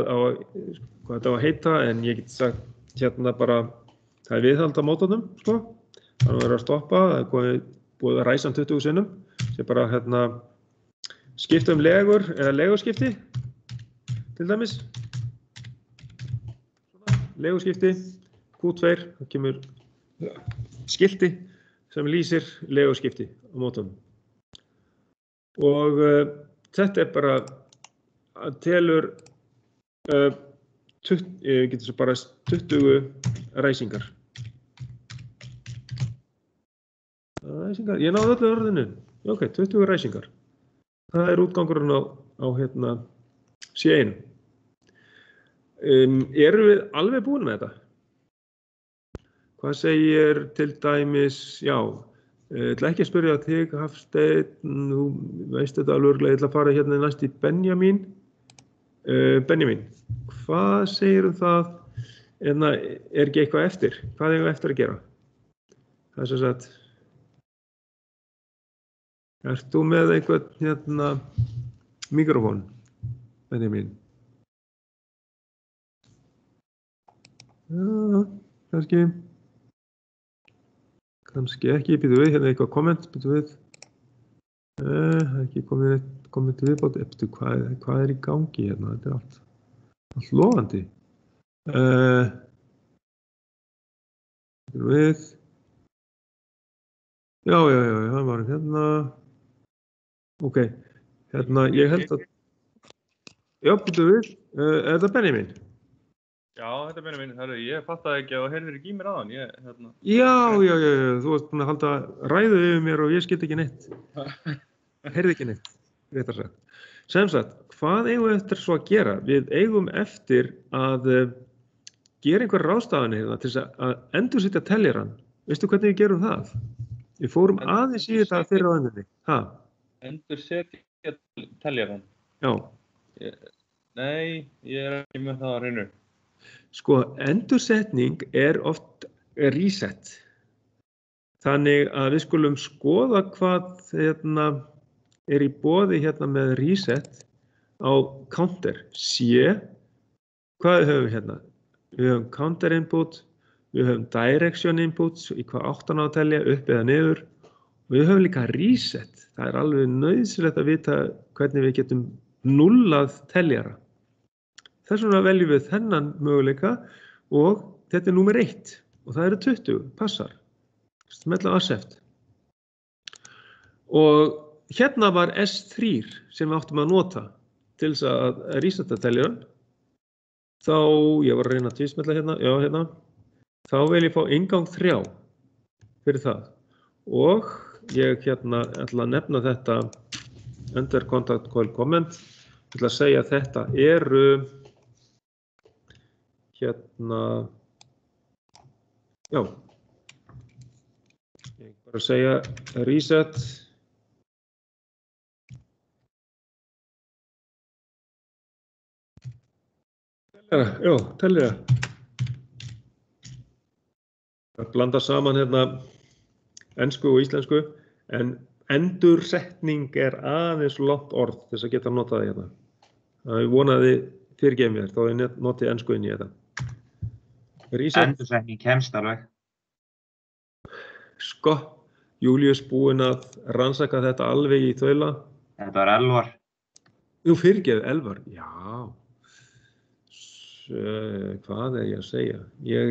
þetta á að heita en ég get sagt hérna bara, það er viðhald á mótornum, þannig að vera að stoppa, það er búið að ræsa 20 sinnum, sem bara skipta legur eða legurskipti, til dæmis, legurskipti. Q2, það kemur skilti sem lýsir legurskipti á mótornum. Og þetta er bara telur getur svo bara 20 ræsingar. Ég náði öllu orðinu. Ok, 20 ræsingar. Það er útgangurinn á C1. Erum við alveg búin með þetta? Hvað segir til dæmis, ég ætla ekki að spyrja þig, Hafsteinn, þú veist þetta alveg örugglega, ég ætla að fara hérna næst í Benjamin. Benjamin, hvað segir það, er ekki eitthvað eftir? Hvað eigum við eftir að gera? Það er sem sagt, ert þú með einhvern mikrofón, Benjamin? Já, kannski ekki, býtu við, hérna eitthvað komment, býtu við. Ekki komment viðbót, hvað er í gangi hérna, þetta er allt lofandi. Býtu við. Já, hann var hérna. Ok, ég held að... Já, býttu við. Er þetta Benjamin? Já, þetta er minn, herru, ég fattaði ekki að þú heyrðir ekki í mér aðan, Já, þú varst búin að halda ræðu yfir mér og ég skildi ekki neitt. Heyrði ekki neitt, réttar sagt. Sem sagt, hvað eigum við eftir svo að gera? Við eigum eftir að gera einhver ráðstafanir hérna til þess að endursetja teljarann. Veistu hvernig við gerum það? Við fórum aðeins í þetta fyrir á endinni. Endursetja teljarann? Já. Nei, ég er ekki með það á hreinu. Sko, endursetning er oft reset. Þannig að við skulum skoða hvað er í boði hérna með reset á counter. Hvað höfum við hérna? Við höfum counter input, við höfum direction inputs, í hvað áttan á að telja, upp eða niður. Og við höfum líka reset. Það er alveg nauðsynlegt að vita hvernig við getum nullað teljara. Þess vegna veljum við þennan möguleika og þetta er númer 1 og það eru 20, passar. Smetla accept. Og hérna var S3 sem við áttum að nota til þess að resetta teljaran. Þá, ég var að reyna að tvísmetla hérna, já hérna. Þá vil ég fá inngang 3 fyrir það. Og ég ætla að nefna þetta under contact call comment. Ég ætla að segja að þetta eru já. Ég bara að segja reset. Já, teljara. Það blanda saman hérna ensku og íslensku, en endursetning er aðeins langt orð til þess að geta notað það hérna. Það ég vonaði fyrirgefið mér, þá ég notið ensku inn í þetta. Endursetning kemst alveg. Sko, Júlíus búinn að rannsaka þetta alveg í þaula. Þetta var Elvar. Jú, fyrirgefið, Elvar, já. Hvað er ég að segja? Já,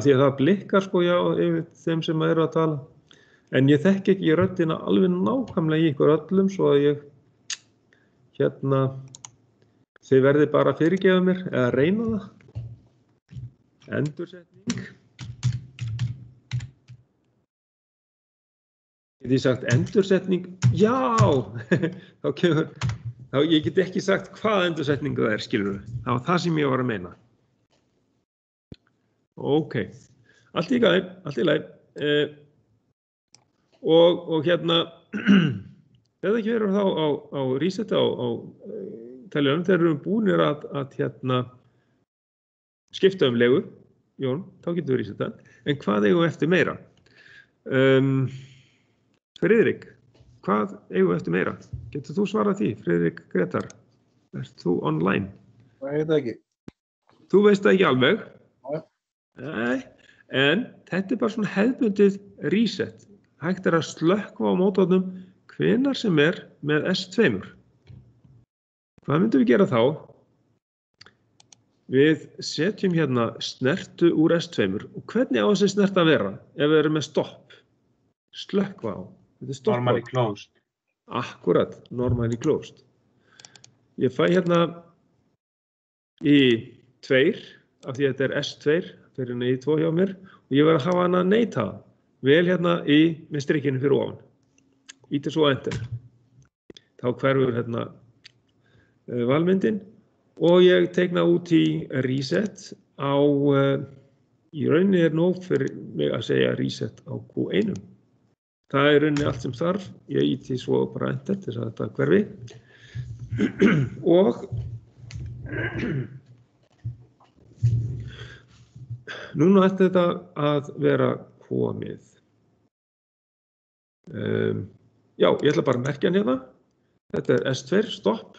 því að það blikkar sko, já, yfir þeim sem eru að tala. En ég þekki ekki röddina alveg nákvæmlega í ykkur öllum, svo að ég, þið verði bara að fyrirgefa mér, eða reyna það. Endursetning. Get ég sagt endursetning? Já! Þá kemur... Ég get ekki sagt hvað endursetningu það er, skilur við. Það var það sem ég var að meina. Ok, allt í lagi. Og hérna, eða ekki verður þá á reseta á teljaranum, þegar við erum búinir að skipta legu, Jón, þá getum við reseta. En hvað eigum við eftir meira? Friðrik. Hvað eigum við eftir meira? Getur þú svarað því, Friðrik Gretar? Ert þú online? Ég veit það ekki. Þú veist það ekki alveg? Nei. Nei, en þetta er bara svona hefðbundið reset. Hægt er að slökkva á mótornum hvenær sem er með S2. Hvað myndum við gera þá? Við setjum hérna snertu úr S2 og hvernig á þessi snert að vera ef við erum með stopp? Slökkva á. Normally closed. Akkurat, normally closed. Ég fæ hérna í 2, af því að þetta er S2, fyrir henni í 2 hjá mér, og ég var að hafa hana að neita. Vel hérna með strikkinu fyrir ofan. Íti svo enter. Þá hverfur hérna valmyndin og ég teikna út í reset á, í rauninni er nóg fyrir mig að segja reset á Q1. Það er rauninni allt sem þarf, ég íti svo bara enter til þess að þetta hverfi og núna ætti þetta að vera komið. Já, ég ætla bara að merkja hann hérna, þetta er S2, stopp.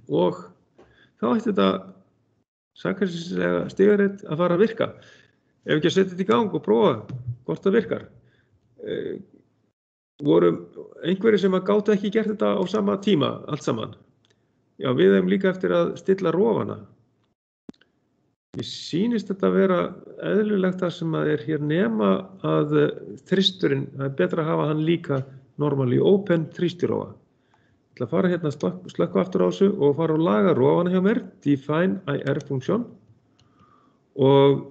Og þá ætti þetta sakkarslega stigarett að fara að virka. Ef ekki að setja þetta í gang og prófa hvort það virkar. Voru einhverjir sem gátu ekki gert þetta á sama tíma, allt saman. Já, við hefum líka eftir að stilla rofana. Mér sýnist þetta að vera eðlilegt það sem að hér nema að þristurinn, það betra að hafa hann líka normally open þrýstirófa. Ég ætla að fara hérna slökkva aftur á þessu og fara og laga rófana hjá mér, define IR function og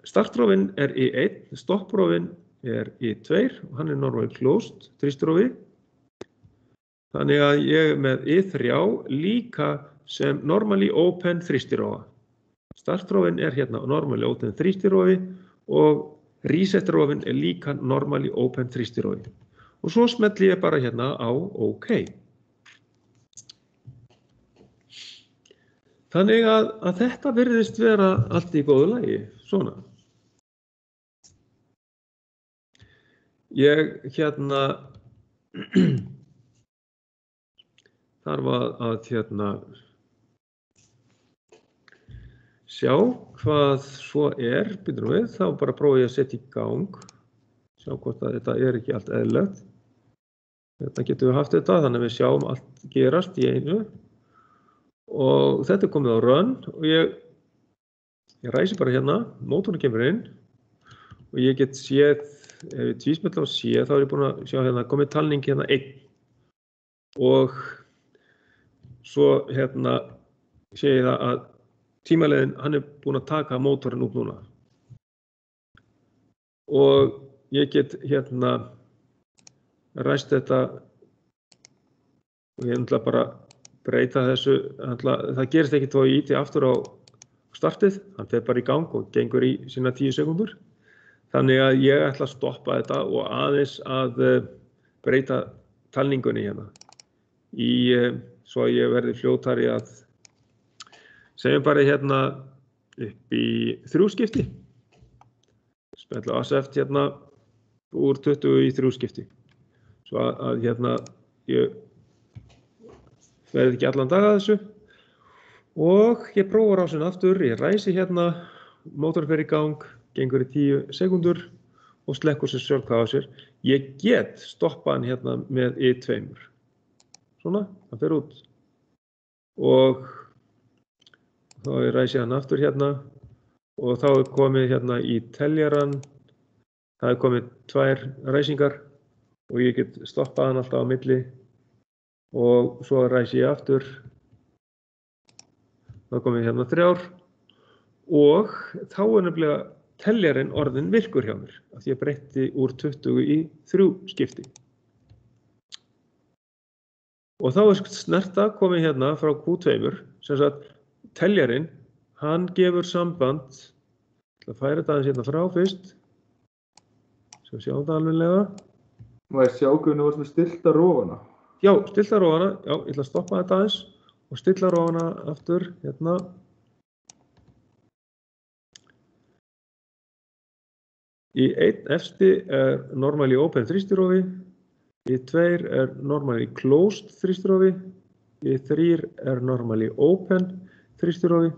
startrófin í 1, stopprófin í 2 og hann normally closed þrýstirófi. Þannig að ég er með I3 líka sem normally open þrýstirófa. Startrófin hérna normally open þrýstirófi og reset-rófin líka normally open þrýstirófi. Og svo smelli ég bara hérna á OK. Þannig að þetta virðist vera allt í góðu lagi, svona. Ég hérna þarf að sjá hvað svo byrjum við, þá bara prófa ég að setja í gang, sjá hvort að þetta ekki allt eðlilegt. Þetta getum við haft þetta, þannig að við sjáum allt gerast í einu. Og þetta komið á run og ég ræsi bara hérna, mótorinn kemur inn og ég get séð, ef ég tvísmetla á séð, þá ég búin að sjá hérna, komið talning hérna 1 og svo hérna sé ég það að tímaleiðin, hann búin að taka mótorinn út núna. Og ég get hérna ræst þetta og ég ætla bara breyta þessu, það gerist ekki þó að ég íti aftur á startið, hann fer bara í gang og gengur í sína 10 sekúndur. Þannig að ég ætla að stoppa þetta og aðeins að breyta talningunni hérna. Svo ég verði fljótari að segjum bara hérna upp í 3 skipti. Smetla accept hérna úr 20 í 3 skipti. Svo að hérna ég verði ekki allan dag að þessu og ég prófa rásin aftur, ég ræsi hérna, mótorinn fer í gang, gengur í 10 sekúndur og slekkur sér sjálfkrafa á sér. Ég get stoppað hann hérna með I2. Svona, hann fer út og þá ég ræsi hann aftur hérna og þá komið hérna í teljaran, það komið 2 ræsingar og ég get stoppað hann alltaf á milli. Og svo ræsi ég aftur, þá komið hérna 3 og þá nefnilega teljarinn orðin virkur hjá mér af því ég breytti úr 20 í 3 skipti. Og þá snerta komið hérna frá Q2, sem sagt teljarinn, hann gefur samband, ég ætla að færa þetta aðeins hérna frá fyrst, svo sjáum þetta alveglega. Má ég sjá hvernig þú varst með stillta rófana? Já, stilla rófana, já, ég ætla að stoppa þetta aðeins og stilla rófana aftur, hérna. Í 1 efsti normally open þrýstirófi, í 2 normally closed þrýstirófi, í 3 normally open þrýstirófi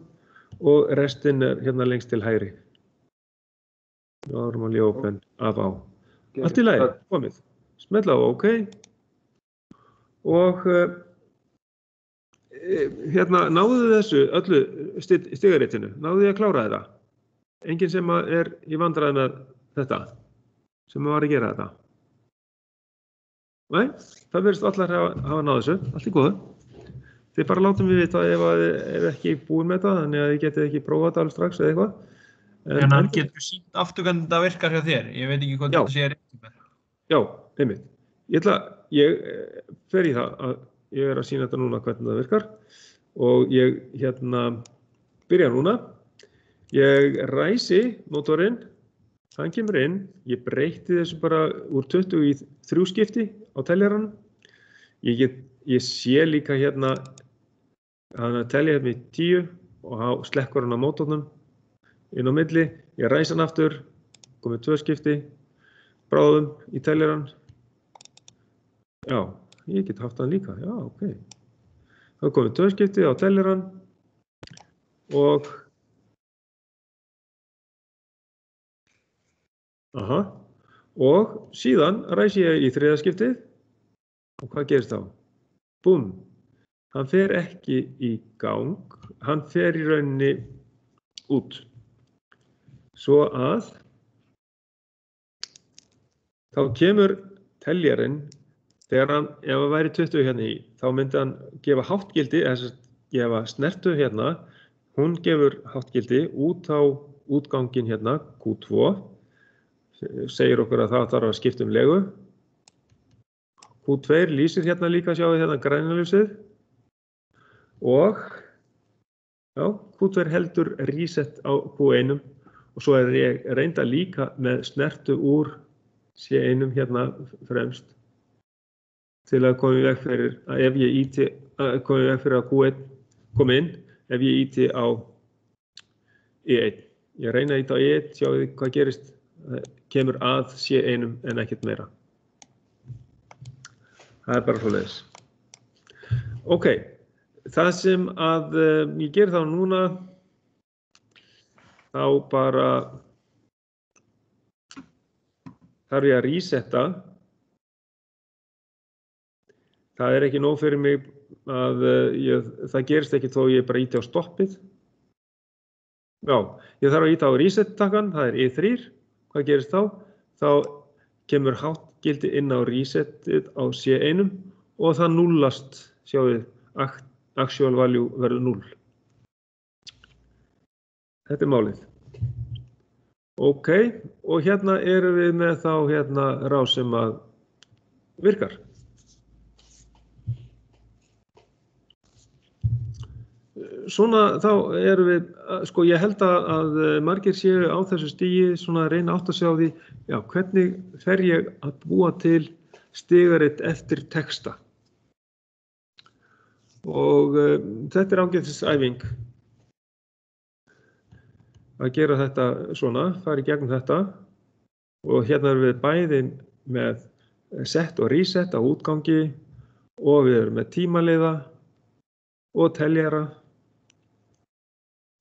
og restinn hérna lengst til hægri. Normally open af á. Allt í lagi, komið. Smetla á OK. Og hérna náðu þessu öllu stigaritinu, náðu þið að klára þetta? Enginn sem í vandræði með þetta, sem var að gera þetta? Nei, það virðist allar hafa náðu þessu, allt í góðu. Þið bara látum við vita ef ekki búin með þetta, þannig að þið getið ekki prófað þetta alveg strax eða eitthvað. En hann getur sýnt aftur hvernig þetta virkar hjá þér, ég veit ekki hvað þetta sé rétt með. Já, einmitt. Ég fer í það að ég að sýna þetta núna hvernig það virkar og ég hérna byrja núna. Ég ræsi mótorinn, hann kemur inn, ég breyti þessu bara úr 20 í 3 skipti á teljarann. Ég sé líka hérna, hann telja hérna í 10 og slekkur hann á mótornum inn á milli. Ég ræsi hann aftur, komið 2 skipti, bráðum í teljarann. Já, ég get haft hann líka, já, ok. Það komið 2 skipti á teljarann og og síðan ræsi ég í 3. skiptið og hvað gerist þá? Búm, hann fer ekki í gang, hann fer í rauninni út. svo að þá kemur teljarinn þegar hann, ef hann væri 20 hérna í, þá myndi hann gefa háttgildi, eða gefa snertu hérna, hún gefur háttgildi út á útganginn hérna, Q2, segir okkur að það þarf að skipta legu. Q2 lýsir hérna líka, sjáum við hérna græna ljósið og já, Q2 heldur reset á Q1 og svo ég reynda líka með snertu úr C1 hérna fremst til að koma í veg fyrir að ef ég íti koma í veg fyrir að Q1 komi inn ef ég íti á E1. Ég reyna að íta á E1, sjáum við hvað gerist, kemur að C1 en ekkert meira. Það bara svoleiðis. Ok, það sem að ég geri þá núna, þá bara þarf ég að resetta. Það ekki nóg fyrir mig að það gerist ekki þó ég bara íti á stoppið. Já, ég þarf að íta á reset-takkan, það E3. Hvað gerist þá? Þá kemur háttgildi inn á resetið á C1 og það núllast, sjáum við, actual value verður 0. Þetta málið. Ok, og hérna erum við með þá hérna rás sem að virkar. Svona þá erum við, sko ég held að margir séu á þessu stigi svona að reyna átt að sjá því, já, hvernig fer ég að búa til stigarit eftir texta. Og þetta ágætisæfing að gera þetta svona, fara í gegnum þetta og hérna erum við bæði með set og reset á útgangi og við erum með tímaleiða og teljara.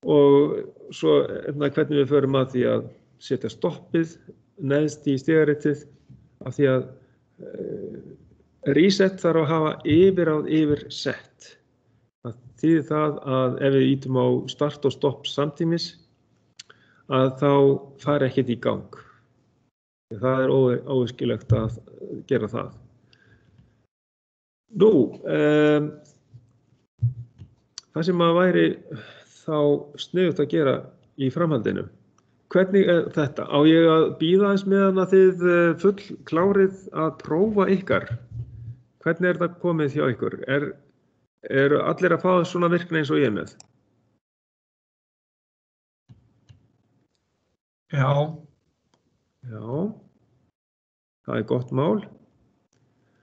Og svo hvernig við förum að því að setja stoppið neðst í stigaritið af því að reset þarf að hafa yfiráð yfir set. Það þýðir það að ef við ítum á start og stopp samtímis að þá fari ekkert í gang. Það óæskilegt að gera það. Nú, það sem að væri þá sniðugt að gera í framhaldinu. Hvernig þetta? Á ég að bíða aðeins meðan að þið full klárið að prófa ykkar? Hvernig það komið hjá ykkur? Eru allir að fá svona virkni eins og ég með? Já. Já, það gott mál.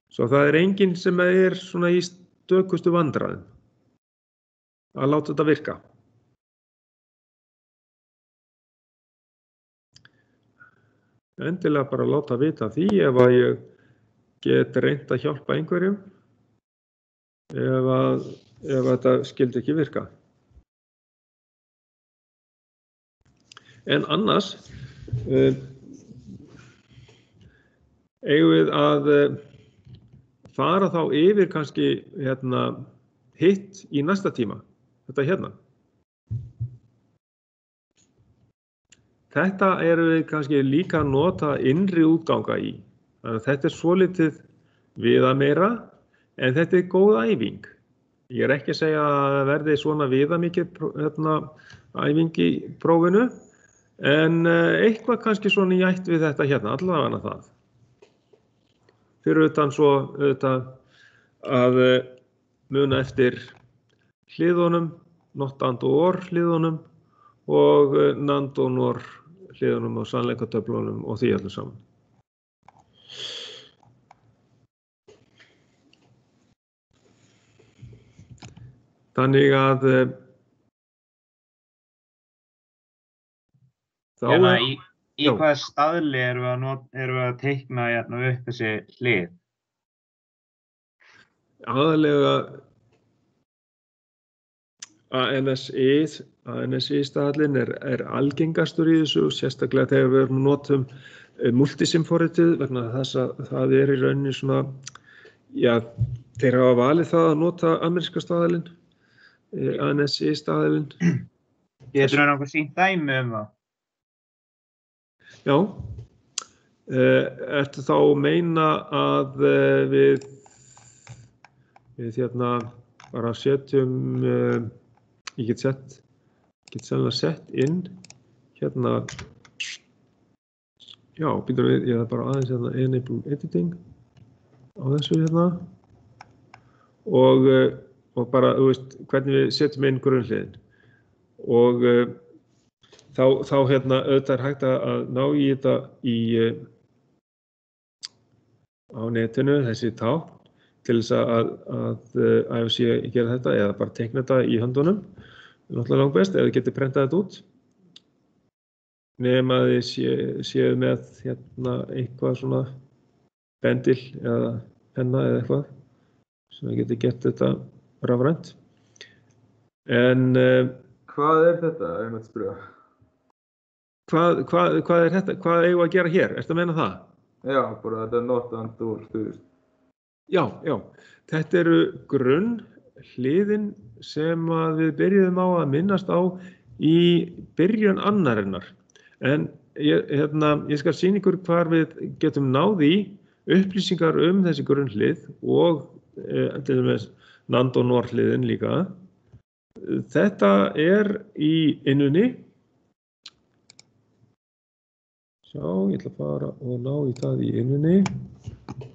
Svo það enginn sem svona í stökustu vandræðum að láta þetta virka. Endilega bara láta vita því ef að ég get reynt að hjálpa einhverjum ef þetta skildi ekki virka. En annars eigum við að fara þá yfir kannski hitt í næsta tíma, þetta hérna. Þetta erum við kannski líka að nota innri útganga í. Þannig að þetta svolítið viðameira, en þetta góð æfing. Ég ekki að segja að verði svona viðamikið æfing í prófinu, en eitthvað kannski svona í ætt við þetta hérna, allavega það. Fyrir utan svo að muna eftir hliðunum, not and or hliðunum og nand og nor hliðunum og sannleikatöflunum og því allir saman. Þannig að í hvaða staðli erum við að teikna upp þessi hlið? Aðalega ANSI-staðallinn algengastur í þessu, sérstaklega þegar við notum multisim-forritið vegna þess að það í rauninni svona, já, þeir hafa valið það að nota ameríska staðallinn, ANSI-staðallinn. Getur einhver sýnt dæmi það? Já, ertu þá að meina að við hérna bara setjum, ég get sennilega sett inn hérna, já, býtum við, ég er bara aðeins hérna enable editing á þessu hérna og bara, þú veist, hvernig við setjum inn grunnhliðin og þá hérna auðvitað hægt að ná í þetta á netinu, þessi tákn, til þess að AFC gera þetta eða bara teikna þetta í höndunum. Náttúrulega langt best ef þið getið prentað þetta út. Nema þið séu með hérna eitthvað svona bendil eða penna eða eitthvað sem þið getið gert þetta rafrænt. En Hvað er þetta, ef ég mætti spyrja? Hvað er þetta? Hvað eigum við að gera hér? Ertu að meina það? Já, bara þetta not and or, þú veist. Já. Þetta eru grunnhliðin sem að við byrjuðum á að minnast á í byrjun annarinnar. En ég skal sýna ykkur hvar við getum náð í upplýsingar þessi grunnhlið og til dæmis NAND og NOR hliðin líka. Þetta er í innunni. Sjá, ég ætla að fara og ná í það í innunni.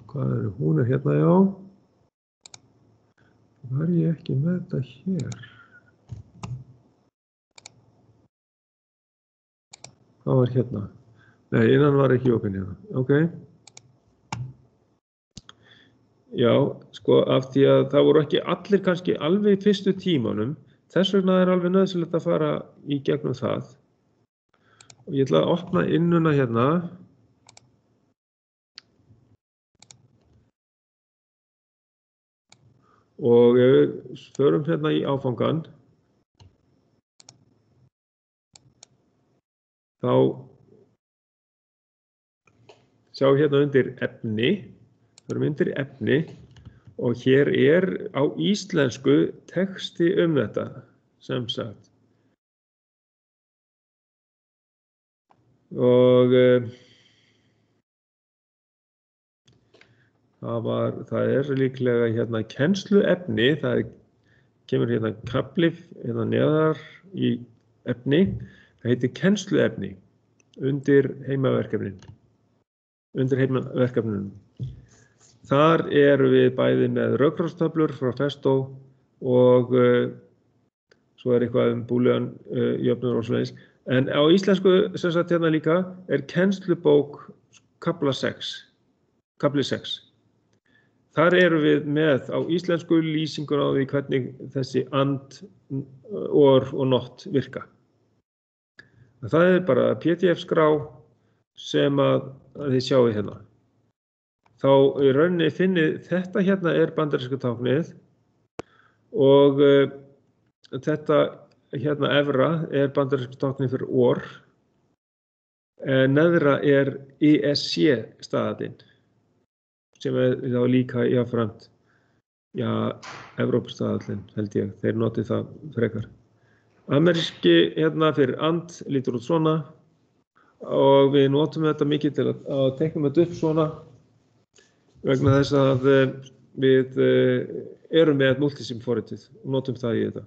Hún er hérna, já. Var ég ekki með þetta hér? Hvað var hérna? Nei, innan var ekki opinn hérna. Ok. Já, sko, af því að það voru ekki allir kannski alveg í fyrstu tímanum. Þess vegna er alveg nauðsynlegt að fara í gegnum það. Og ég ætla að opna innuna hérna. Og ef við förum hérna í áfangan, þá sjá hérna undir efni, förum undir efni og hér er á íslensku texti þetta, sem sagt. Og það er líklega hérna kennsluefni, það kemur hérna kafli hérna neðar í efni, það heitir kennsluefni undir heimaverkefnin. Þar erum við bæði með rökráðstöflur frá Festo og svo er eitthvað búlegan jöfnur og svoleiðis. En á íslensku sem sagt hérna líka er kennslubók kafli 6. Þar erum við með á íslensku lýsingur á því hvernig þessi and, or og not virka. Það er bara PDF-skrá sem að þið sjáu hérna. Þá í rauninni finnið þetta hérna er bandaríska táknið og þetta hérna efra er bandaríska táknið fyrir or. Neðra er ESC staðallinn. Sem er þá líka jafnframt, Evrópustaðallinn held ég, þeir noti það frekar. Ameríski hérna fyrir and lítur út svona og við notum þetta mikið til að teikna þetta upp svona vegna þess að við erum með multisim forritið og notum það í þetta.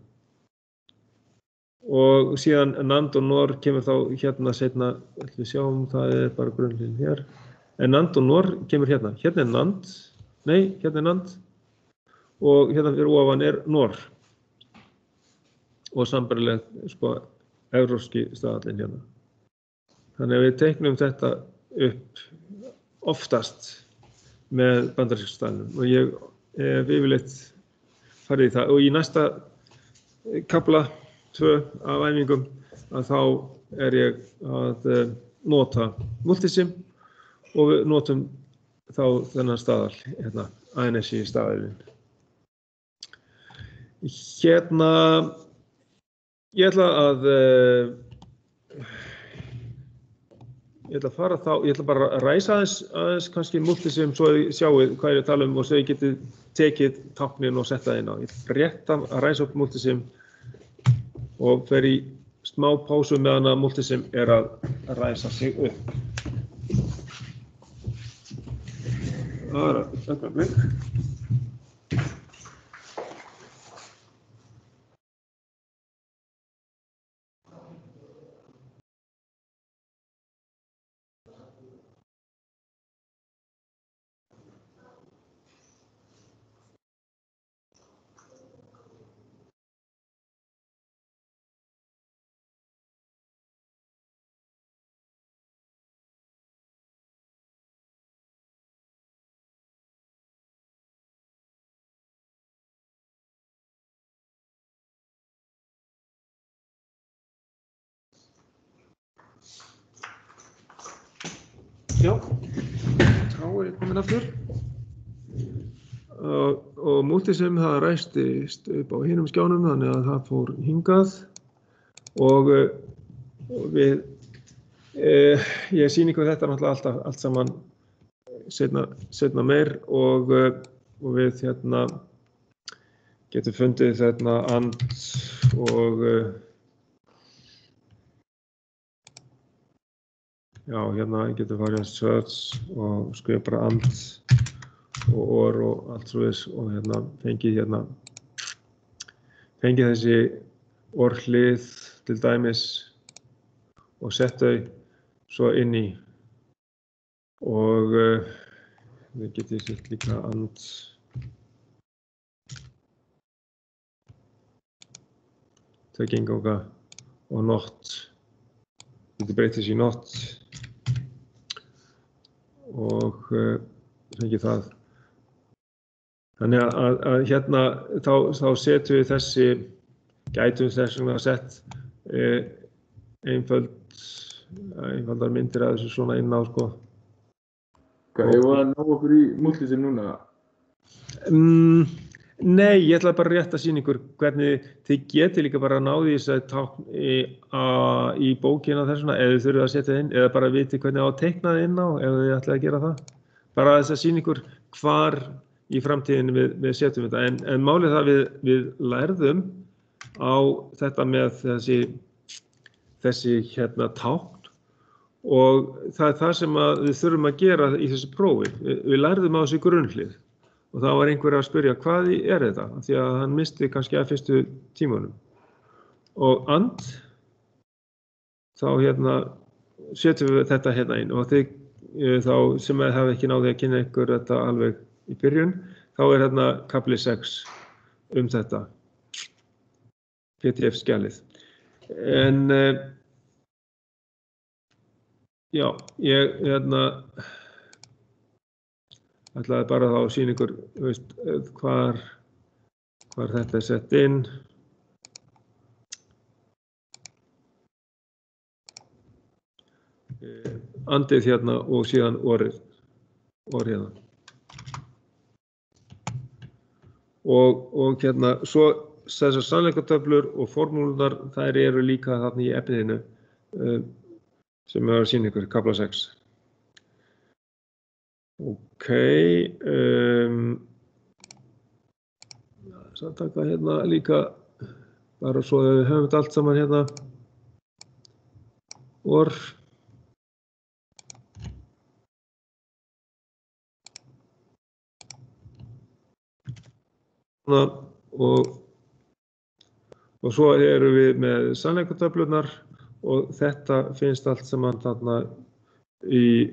Og síðan NAND og NOR kemur þá hérna seinna, við sjáum það er bara grunnlínan hér. En NAND og NOR kemur hérna. Hérna er NAND, hérna er NAND og hérna fyrir ofan er NOR. Og sambærilegt, sko, evrópski staðallinn hérna. Þannig að við teiknum þetta upp oftast með bandaríska staðallinn og ég hef yfirleitt farið í það. Og í næsta kafla 2 af æfingum að þá er ég að nota multisim og við notum þá þennan staðal, hérna, ANSI staðalinn. Hérna, ég ætla fara þá, ég ætla bara að ræsa aðeins kannski multisim svo þið sjáu hvað ég er að tala og svo ég geti tekið táknin og setta það inn á. Ég ætla rétt að ræsa upp multisim og fer í smá pásu meðan að multisim er að ræsa sig upp. aðra augnablik. Já, þá ég komin aftur og Multisim það ræstist upp á hinum skjánum þannig að það fór hingað og við ég sýni ykkur þetta náttúrulega alltaf allt saman seinna meir og við getum fundið and og já, ég getur farið að search og skrifa bara and og or og allt svoleiðis og fengið þessi orðhlið til dæmis og sett þau svo inn í og við getum sett líka and tökinganga og not getur breytt þessi not og fengið það. Þannig að þá setjum við þessi, gætum þess vegna sett einfaldar myndir af þessu svona inn á sko. Hvað, ég var að ná okkur í Multisim núna? Nei, ég ætla bara rétt að sýna ykkur hvernig þið getið líka bara að ná því þess að tákn í bókina þessuna eða þið þurfið að setja inn eða bara viti hvernig á að teikna það inn á ef þið ætlaði að gera það. Bara þess að sýna ykkur hvar í framtíðinni við setjum þetta en málið það við lærðum á þetta með þessi tákn og það er það sem við þurfum að gera í þessu prófi. Við lærðum á þessu grunnhlið. Og þá var einhver að spyrja hvað er þetta? Því að hann misti kannski að fyrstu tímunum. Og and, þá setjum við þetta inn og þið þá sem hafa ekki náði að kynna ykkur þetta alveg í byrjun, þá er kafli 6 þetta, PDF-skjalið. En já, ég ætlaði bara þá að sýna ykkur hvar þetta er sett inn. Andið og síðan orðið hérna. Og svo þessar sannleikatöflur og formúlunar, þær eru líka þarna í efninu sem við að sýna ykkur, kafla 6. Ok, það taka líka, bara svo að við höfum þetta allt saman orð. Og svo erum við með sannleikatöflurnar og þetta finnst allt saman þarna í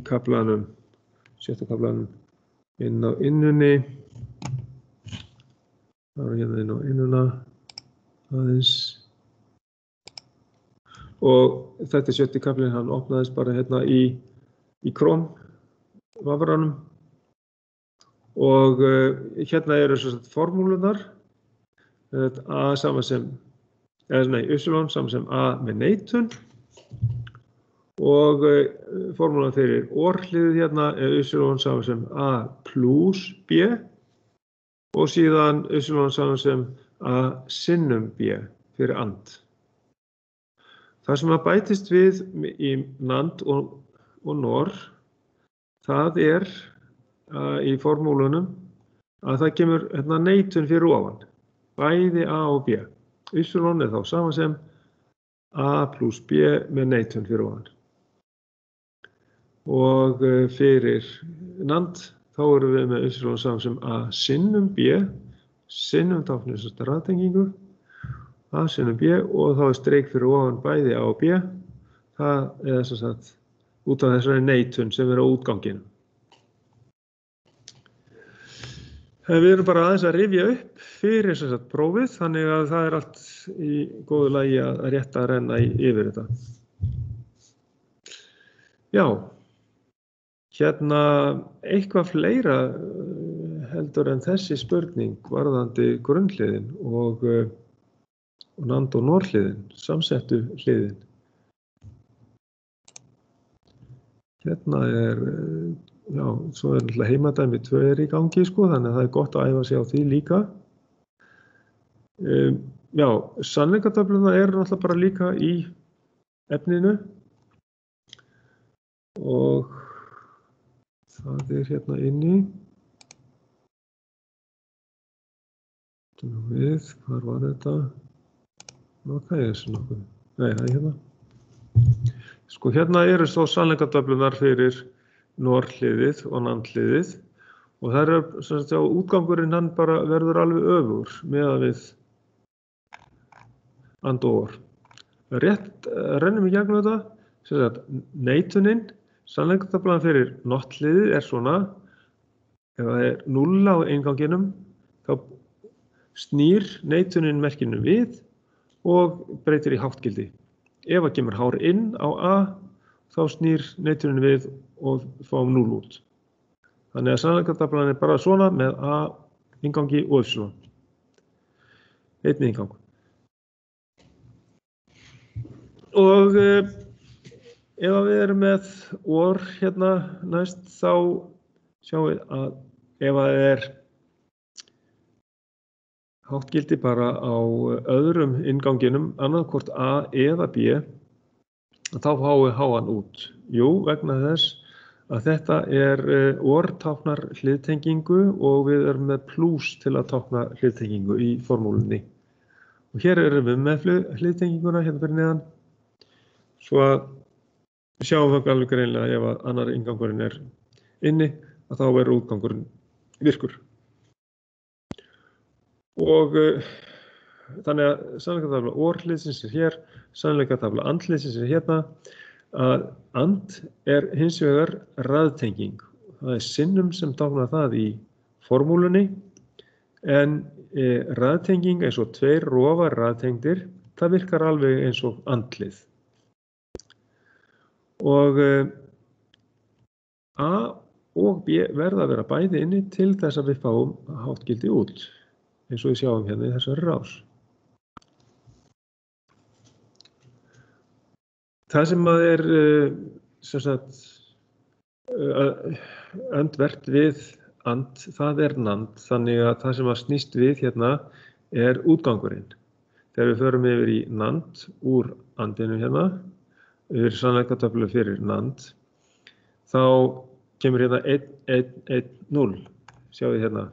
kaflanum. 7. kaflanum inn á innunni. Það er inn á innuna aðeins. Og þetta er 7. kaflinn, hann opnaðist bara í Chrome vafranum. Og eru formúlunar. A saman sem, y saman sem A með neitun. Og formúlan fyrir orðhliðið er y saman sem A plus B og síðan y saman sem A sinnum B fyrir and. Það sem bætist við í NAND og NOR, það í formúlunum að það kemur neitun fyrir ofan, bæði A og B. Y er þá saman sem A plus B með neitun fyrir ofan. Og fyrir NAND þá þá erum við með y saman sem a sinnum b sinnum táknið sem sagt raðtengingu a sinnum b og þá streik fyrir ofan bæði a og b. Það er sem sagt út af þessari neitun sem er á útganginum. Við erum bara aðeins að rifja upp fyrir sem sagt prófið, þannig að það er allt í góðu lagi að rétt að renna yfir þetta. Já, hérna eitthvað fleira heldur en þessi spurning varðandi grunnhliðin og NAND og NOR hliðin, samsettu hliðin. Hérna já, svo er náttúrulega heimadæmi 2 í gangi, sko, þannig að það er gott að æfa sig á því líka. Já, sannleikatöflurnar eru náttúrulega bara líka í efninu og það er hérna inni. Við, hvar var þetta? Hvað er þessi nokkuð? Nei, það er hérna. Sko, hérna eru svo sannleikatöflurnar fyrir NOR hliðið og NAND hliðið og það er sem sagt á útgangurinn hann bara verður alveg öfugur meðan við AND og OR. Rétt rennum í gegnum þetta, sem sagt neitunin, sannleikatöflan fyrir NOT hliðið er svona, ef það er 0 á einganginum, þá snýr neitunin merkinu við og breytir í háttgildi. Ef það kemur hár inn á A, þá snýr neitunin við og fáum 0 út. Þannig að sannleikatöflan er bara svona með A inngangi og y. Einn inngang. Og ef við erum með OR hérna næst, þá sjáum við að ef það er háttgildi bara á öðrum innganginum, annaðhvort A eða B, þá fáum við háan út. Jú, vegna þess að þetta er OR táknar hliðtengingu og við erum með plús til að tákna hliðtengingu í formúlunni. Og hér erum við með hliðtenginguna hérna fyrir neðan, svo að sjáum við alveg greinlega ef að annar inngangurinn er inni, að þá verður útgangurinn virkur. Og þannig að sannleikatöfla OR hliðsins er hér, sannleikatöfla AND hliðsins er hérna, að AND er hins vegar raðtenging. Það er sinnum sem táknar það í formúlunni, en raðtenging eins og 2 rofar raðtengdir, það virkar alveg eins og AND-hlið. Og A og B verða að vera bæði inni til þess að við fáum háttgildi út, eins og við sjáum hérna í þessari rás. Það sem að er sem sagt, öndvert við AND, það er NAND, þannig að það sem að snýst við hérna er útgangurinn. Þegar við förum yfir í NAND úr ANDinu hérna, yfir sannleikatöflu fyrir NAND, þá kemur hérna 1, 1, 1, 0. Sjáum við hérna.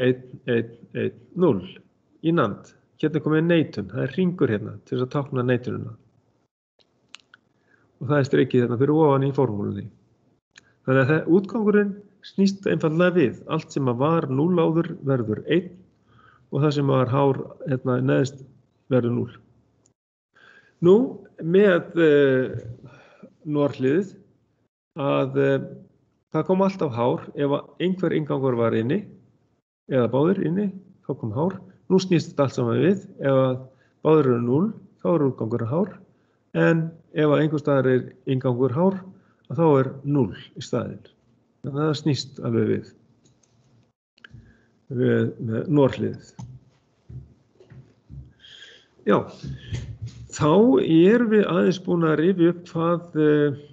1, 1, 1, 0 í NAND. Hérna er komið neitun, það er hringur hérna til þess að tákna neitununa. Og það er streikið hérna fyrir ofan í formúlunni. Þannig að útgangurinn snýst einfaldlega við. Allt sem var 0 áður verður 1 og það sem var hár hérna neðst verður 0. Nú, með NOR hliðið að það kom alltaf hár ef einhver inngangur var inni eða báðir inni, þá kom hár. Nú snýst þetta allt saman við, ef báðir eru 0, þá er útgangur hár, en ef einhver staðar er inngangur hár, þá er 0 í staðinn. Þannig að það snýst alveg við með NOR hliðið. Já, þá erum við aðeins búin að rifja upp hvað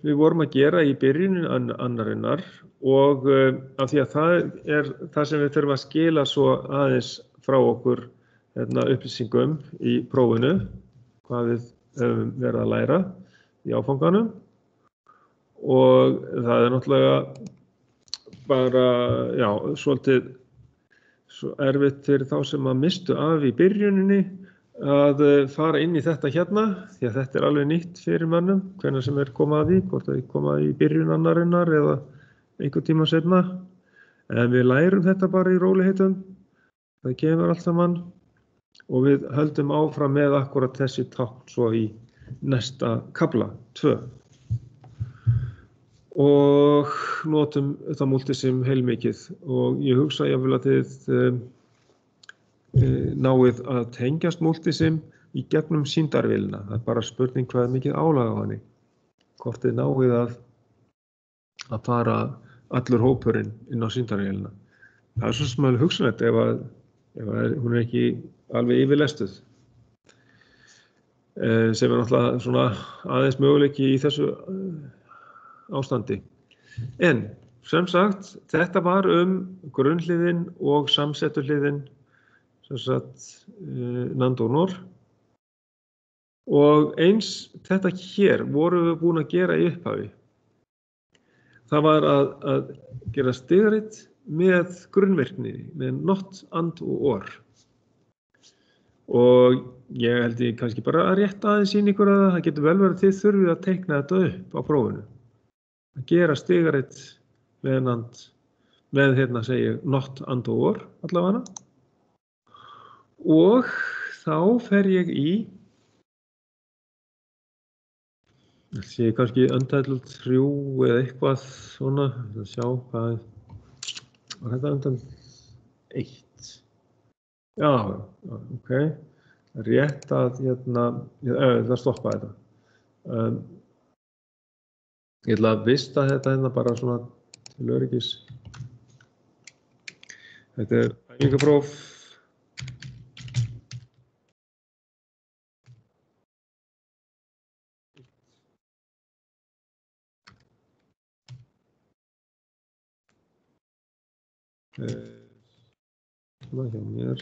við vorum að gera í byrjunin annarinnar og af því að það er það sem við þurfum að skila svo aðeins frá okkur upplýsingum í prófinu, hvað við höfum verið að læra í áfanganum og það er náttúrulega bara, svolítið svo erfitt fyrir þá sem að mistu af í byrjuninni að fara inn í þetta hérna, því að þetta alveg nýtt fyrir mönnum, hvenær sem koma að því, hvort þeir koma í byrjun annarinnar eða einhver tíma seinna. En við lærum þetta bara í rólegheitum, það kemur allt saman og við höldum áfram með akkurat þessi tákn svo í næsta kafla, 2. Og notum þetta multisim heilmikið og ég hugsa jafnvel að þið náið að tengjast multisim í gegnum sýndarvélina. Það bara spurning hvað mikið álag á henni. Hvort þið náið að fara allur hópurinn inn á sýndarvélina. Það svo sem alveg hugsanlegt ef hún ekki alveg yfirlestuð. Sem náttúrulega svona aðeins möguleiki í þessu ástandi. En sem sagt, þetta var grunnhliðin og samsettuhliðin sem sagt Nandonor. Og eins þetta hér vorum við búin að gera í upphafi. Það var að gera stigrit með grunnvirkni, með not, and og or. Og ég held ég kannski bara að rétta aðeins sýna ykkur að það getur vel verið að þið þurfið að teikna þetta upp á prófinu. Að gera stigrit með and, með hérna segi not, and og or allavega. Og þá fer ég í það sé kannski Untitled 3 eða eitthvað svona, að sjá hvað var þetta Untitled 1. Já, ok. Rétt að hérna, ég ætla að stoppa þetta. Ég ætla að vista þetta hérna bara svona til öryggis. Þetta æfingapróf. Svona hjá mér,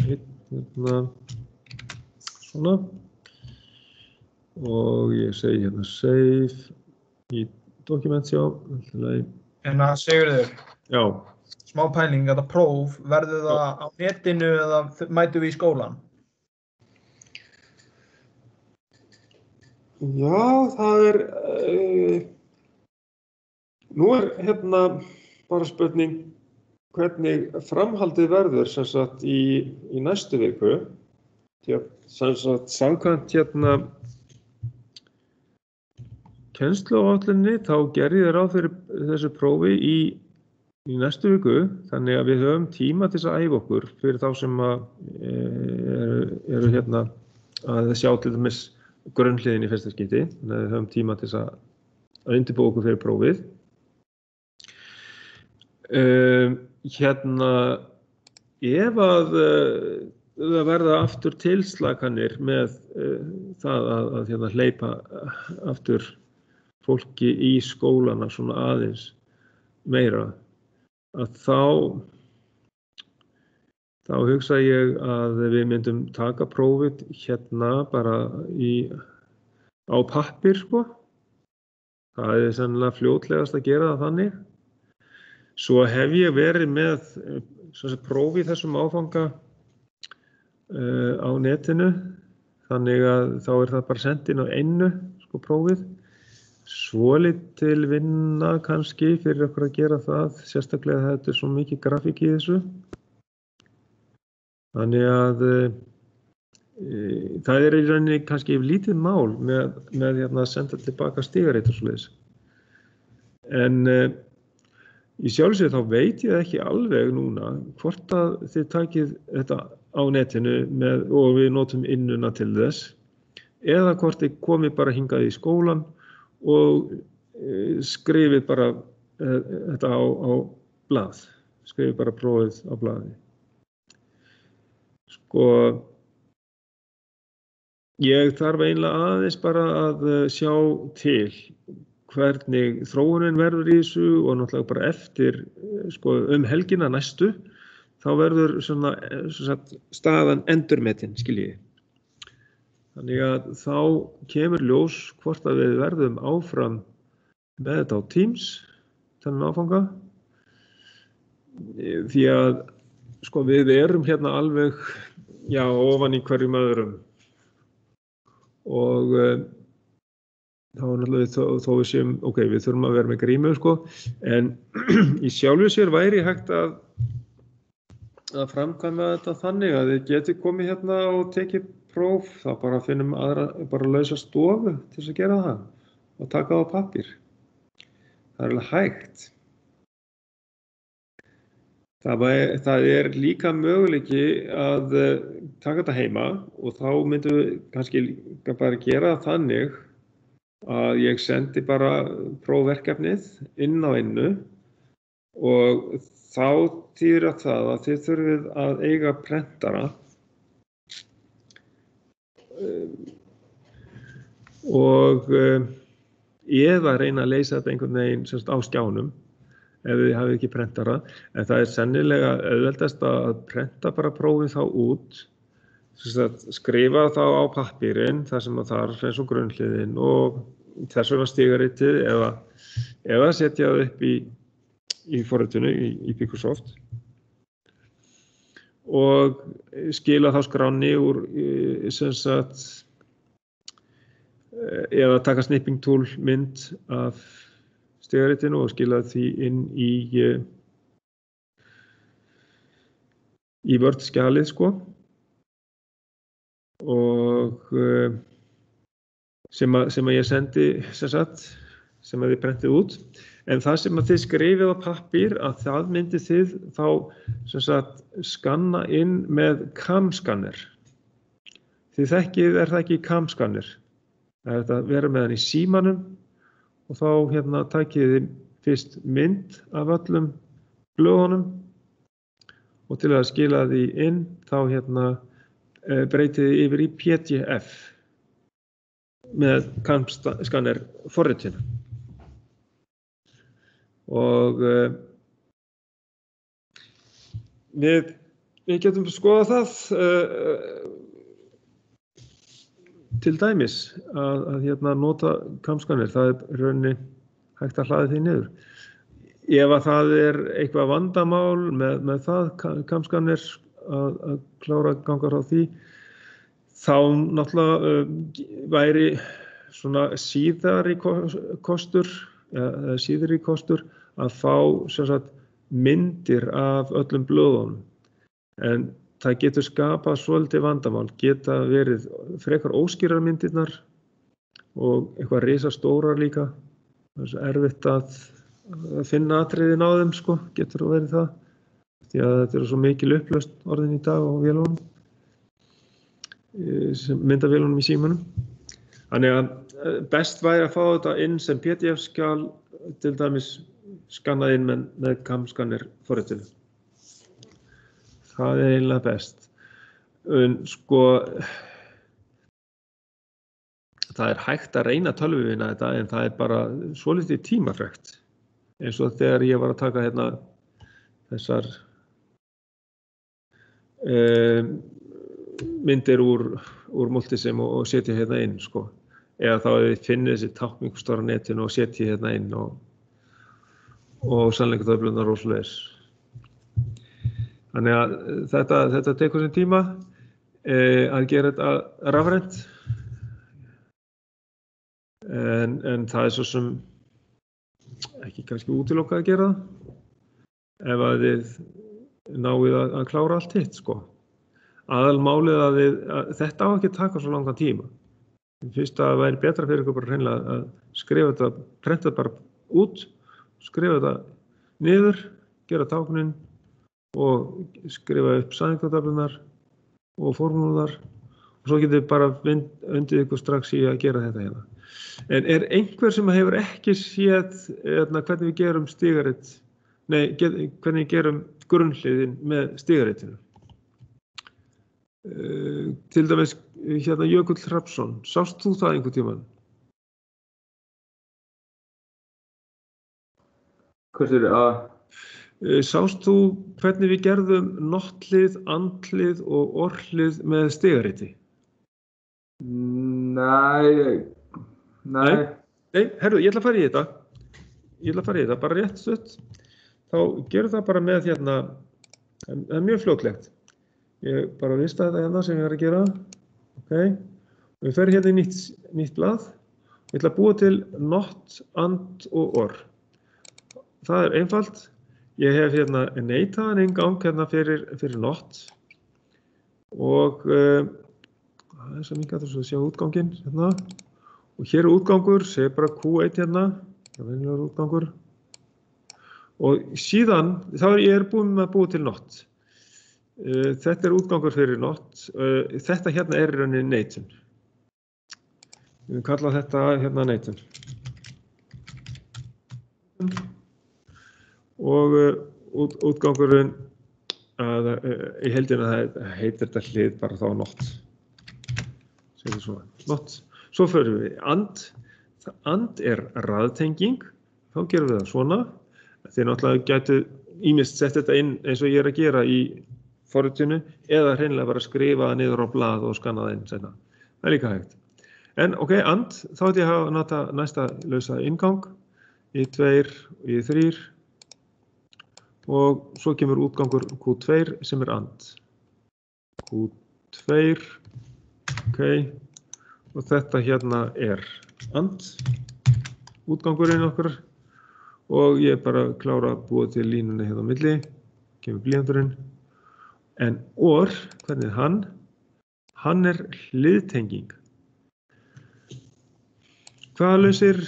hérna, svona og ég segi hérna save í Documents, já. En að Sigurður, Já. smá pæling, þetta próf, verður það á netinu eða mætum við í skólan? Já, það nú hérna bara spurning hvernig framhaldið verður sem sagt í næstu viku. Sem sagt samkvæmt hérna kennsluáætluninni þá gerði ég ráð fyrir þessu prófi í næstu viku, þannig að við höfum tíma til að æfa okkur fyrir þá sem eru hérna að sjá til dæmis grunnhliðin í fyrsta skipti, þannig að við höfum tíma til að undirbúa okkur fyrir prófið. Hérna, ef að það verða aftur tilslakanir með það að hérna, hleypa aftur fólki í skólana svona aðeins meira, að þá hugsa ég að við myndum taka prófið hérna bara á pappír, sko. Það sennilega fljótlegast að gera það þannig. Svo hef ég verið með próf í þessum áfanga á netinu, þannig að þá það bara sent inn á einu, sko, prófið. Svolítil vinna kannski fyrir okkur að gera það, sérstaklega þetta svo mikið grafík í þessu. Þannig að það í rauninni kannski lítið mál með hérna að senda tilbaka stigarit og svoleiðis. En í sjálfsögðu þá veit ég ekki alveg núna hvort að þið takið þetta á netinu og við notum innuna til þess, eða hvort þið komið bara hingað í skólan og skrifið bara þetta á blað, skrifið bara prófið á blaði. Sko, ég þarf eiginlega aðeins bara að sjá til hvernig þróunin verður í þessu og náttúrulega bara eftir sko, helgina næstu, þá verður svona staðan endurmetin, skiljiði. Þannig að þá kemur ljós hvort að við verðum áfram með þetta á Teams, þennan áfanga. Því að sko, við erum hérna alveg já, ofan í hverjum öðrum. Og þá náttúrulega þó við séum, ok, við þurfum að vera með grímu, sko, en í sjálfu sér væri hægt að framkvæma þetta þannig að þið geti komið hérna og tekið próf, þá bara finnum bara lausa stofu til þess að gera það og taka það á pappír. Það er alveg hægt. Það er líka möguleiki að taka þetta heima og þá myndum við kannski líka bara gera það þannig að ég sendi bara prófverkefnið inn á Innu og þá þýðir það að þið þurfið að eiga prentara og eða reyna að leysa þetta einhvern veginn á skjánum ef þið hafið ekki prentara, en það er sennilega auðveldast að prenta bara prófið þá út, skrifa þá á pappírinn þar sem það þarf eins og grunnhliðin og þess vegna stigaritið eða setja það upp í forritinu í Microsoft og skila þá skránni úr eða taka snipping tool mynd af stigaritinu og skila því inn í Word-skjalið, sko. Og sem að ég sendi, sem að þið prentið út. En það sem að þið skrifið á pappír, að það myndi þið þá skanna inn með CAM-skanner. Þið þekkið, það ekki CAM-skanner? Það er þetta að vera með hann í símanum og þá hérna takið þið fyrst mynd af öllum blöðunum og til að skila því inn þá hérna breytið þið yfir í PDF með CAM-skanner forritinu. Og við getum skoðað það til dæmis að hérna nota CAM-skanner, það er rauninni hægt að hlaða því niður. Ef að það er eitthvað vandamál með það CAM-skanner að klára að ganga frá því, þá náttúrulega væri svona síðari kostur að fá myndir af öllum blöðunum. En það getur skapað svolítið vandamál, geta verið frekar óskýrar myndirnar og eitthvað risastórar líka. Það er erfitt að finna atriðin á þeim, sko, getur verið það. Því að þetta er svo mikil upplausn orðin í dag á vélunum, myndavélunum í símanum. Þannig að best væri að fá þetta inn sem PDF-skjal, til dæmis skannað inn með CAM-skanner forritinu. Það er eiginlega best. Sko, það er hægt að reyna tölvuvina þetta, en það er bara svolítið tímafrekt. Eins og þegar ég var að taka hérna þessar myndir úr Multisim og setja hérna inn, sko. Eða þá ef þið finnið þessi tákningastóra á netinu og setja hérna inn og sannleikatöflunar og svoleiðis. Þannig að þetta tekur sem tíma að gera þetta rafrænt. En það er svo sem ekki kannski útilokað að gera það ef að þið náið að klára allt hitt, sko. Aðalmálið að þetta á ekki að taka svo langan tíma. Fyrst að það væri betra fyrir ykkur bara hreinlega að skrifa þetta, prenta bara út, skrifa þetta niður, gera táknin og skrifa upp sannleikatöflunar og formúlunar og svo getur við bara undið ykkur strax í að gera þetta hérna. En er einhver sem hefur ekki séð hvernig við gerum stigarit, hvernig við gerum grunnhliðin með stigaritinu? Til dæmis hérna Jökull Hrafnsson, sást þú það einhvern tímann? Hvað sér að? Sást þú hvernig við gerðum nottlið, andlið og orlið með stigariti? Nei. Herru, ég ætla að fara í þetta. Bara rétt stutt. Þá gerum það bara með hérna, það er mjög fljótlegt. Ég bara vista þetta hérna sem ég að gera. Ok. Við ferum hérna í nýtt blað. Ég ætla að búa til not, and og or. Það er einfalt. Ég hef hérna neitaðan inngang hérna fyrir not. Og það er svo mikið að sjá útganginn hérna. Og hér er útgangur, sé bara Q1 hérna. Það er venjulegur útgangur. Og síðan, þá er ég búinn að búa til not. Þetta er útgangur fyrir not. Þetta hérna er í rauninni neitun. Við kalla þetta hérna neitun. Og útgangurinn, í heildina það heitir þetta hlið bara þá not. Segjum svona, not. Svo förum við and. And er raðtenging. Þá gerum við það svona. Þið náttúrulega gætu ýmist sett þetta inn eins og ég er að gera í forritinu eða hreinlega bara skrifa það niður á blað og skanna það inn seinna. Það er líka hægt. En ok, and, þá ætti ég að nota næsta lausa inngang í 2, í 3 og svo kemur útgangur Q2 sem er and. Q2, ok, og þetta hérna er and, útgangurinn okkur og ég bara klára að búa til línunni hérna á milli, kemur blýanturinn. En or, hvernig er hann? Hann er hliðtenging. Hvaða lausir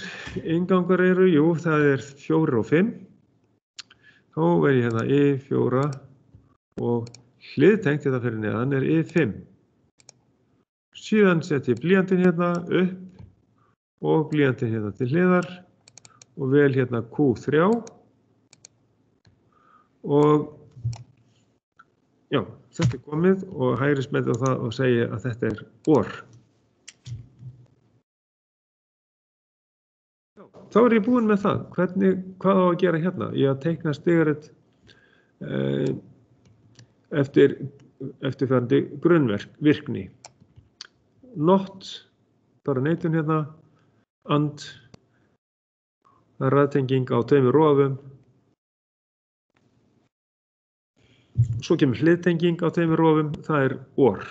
inngangar eru? Jú, það er 4 og 5. Þá verð ég hérna I4 og hliðtengt þetta fyrir neðan er I5. Síðan set ég blýantinn hérna upp og blýantinn hérna til hliðar og vel hérna Q3 og já, þetta er komið og hægri smelti á það og segi að þetta er or. Þá er ég búinn með það. Hvað á að gera hérna? Ég að teikna stigarit eftirfarandi grunnvirkni. Not, bara neitun hérna, and, það er raðtenging á 2 rofum. Svo kemur hliðtenging á 2 rofum, það er or.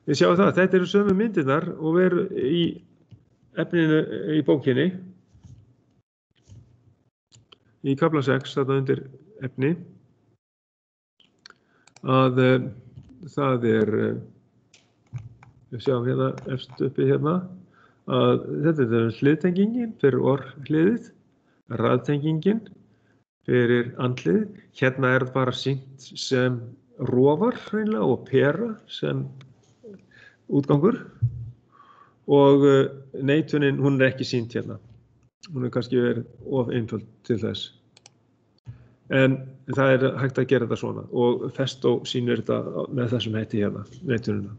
Við sjáum það, þetta eru sömu myndirnar og við erum í efninu í bókinni. Í kafla 6, þetta undir efni, að það er, við sjáum hérna efst uppi hérna, að þetta er hliðtengingin fyrir or hliðið, raðtengingin fyrir andlið. Hérna er það bara sýnt sem rofar hreinlega og pera sem útgangur og neitunin, hún er ekki sýnt hérna. Hún er kannski verið of einföld til þess. En það er hægt að gera þetta svona og Festo sýnir þetta með þessum hætti hérna, neitunina.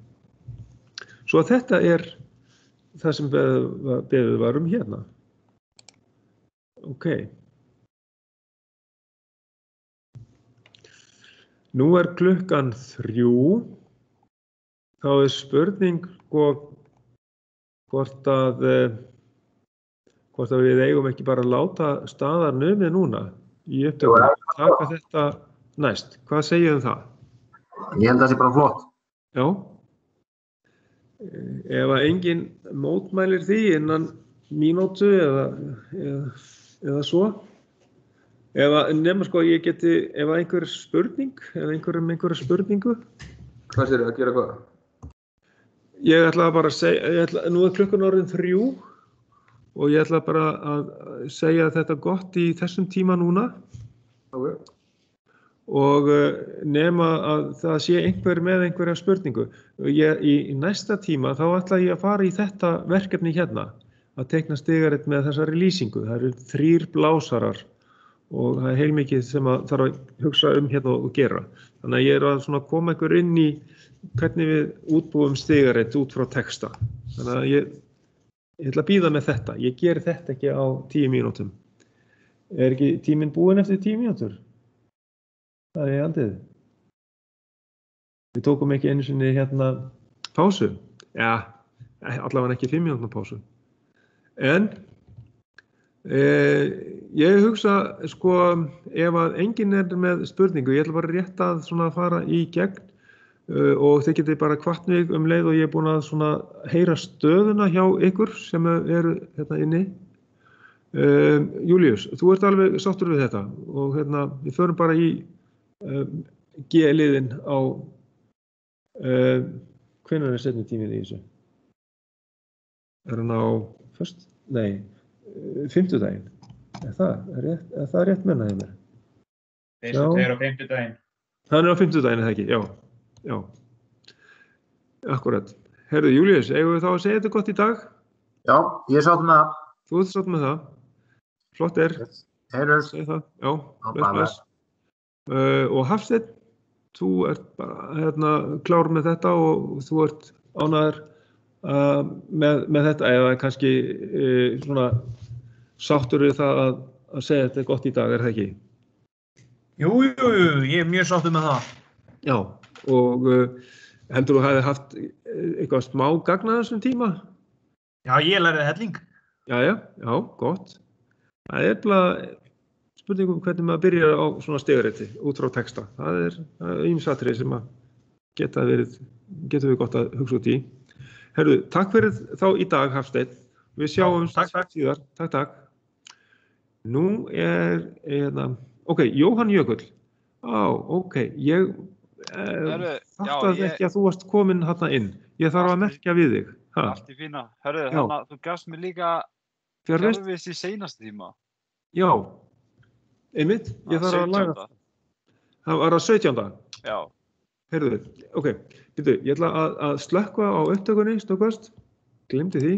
Svo þetta er það sem beðið var hérna. Ok. Nú er klukkan 3. Þá er spurning hvort að við eigum ekki bara að láta staðar numið núna í upptöku. Taka þetta næst. Hvað segir það? Ég held að það sé bara flott. Já. Ef að enginn mótmælir því innan mínútu eða svo. Nema sko ég geti, ef einhver spurning, eða einhverja spurningu. Hvað sér að gera hvað? Ég ætla bara að segja, nú er klukkan orðin 3 og ég ætla bara að segja þetta gott í þessum tíma núna. Okay. Og nema að það sé einhver með einhverja spurningu. Í næsta tíma þá ætla ég að fara í þetta verkefni hérna, að teikna stigarit með þessari lýsingu. Það eru 3 blásarar og það er heilmikið sem að þarf að hugsa hérna og gera. Þannig að ég er að svona koma einhver inn í hvernig við útbúum stigarit út frá texta. Þannig að ég ætla að bíða með þetta. Ég geri þetta ekki á 10 mínútum. Er ekki tíminn búinn eftir 10 mínútur? Það er aldrei. Við tókum ekki einu sinni hérna pásu. Ja, allavega ekki 5 mínútna pásu. En Ég hugsa, sko, ef að enginn með spurningu, ég ætla bara rétt að svona fara í gegn og þið getið bara hvatt mig leið og ég er búinn að svona heyra stöðuna hjá ykkur sem eru hérna inni. Júlíus, þú ert alveg sáttur við þetta og við förum bara í G-liðin á hvenær seinni tíminn í þessu? Hann á föst? Nei, fimmtudaginn. Er það rétt mennaði mér? Facebook á fimmtudaginn. Hann á fimmtudaginn, eða ekki? Já. Akkurat. Herðu, Júlíus, eigum við þá að segja þetta gott í dag? Já, ég er sáttur með það. Þú ert sáttur með það. Flott Heyrðust. Segðu það. Já, bara. bless. Og Hafsteinn, þú ert bara klár með þetta og þú ert ánægður með þetta eða kannski svona sáttur við það að segja þetta gott í dag, er það ekki? Jú, ég er mjög sáttur með það. Já, og heldur þú hefði haft eitthvað smá gagn að þessum tíma? Já, ég lærði helling. Já, gott. Það er bara spurning hvernig maður byrjar á svona stiguriti út frá texta. Það er ýmisatriði sem að getur við gott að hugsa út í. Herru, takk fyrir þá í dag, Hafsteinn. Við sjáumst síðar. Takk. Nú ok, Jóhann Jökull. Ok, ég fattaði ekki að þú varst kominn þarna inn. Ég þarf að merkja við þig. Allt í fína. Hörru, þannig að þú gafst mér líka fjarvist í seinasta tíma. Já, einmitt. Ég þarf að laga það. Það var að 17. Já. Heyrðu, ok, ég ætla að slökkva á upptökunni, snöggvast. Gleymdi því.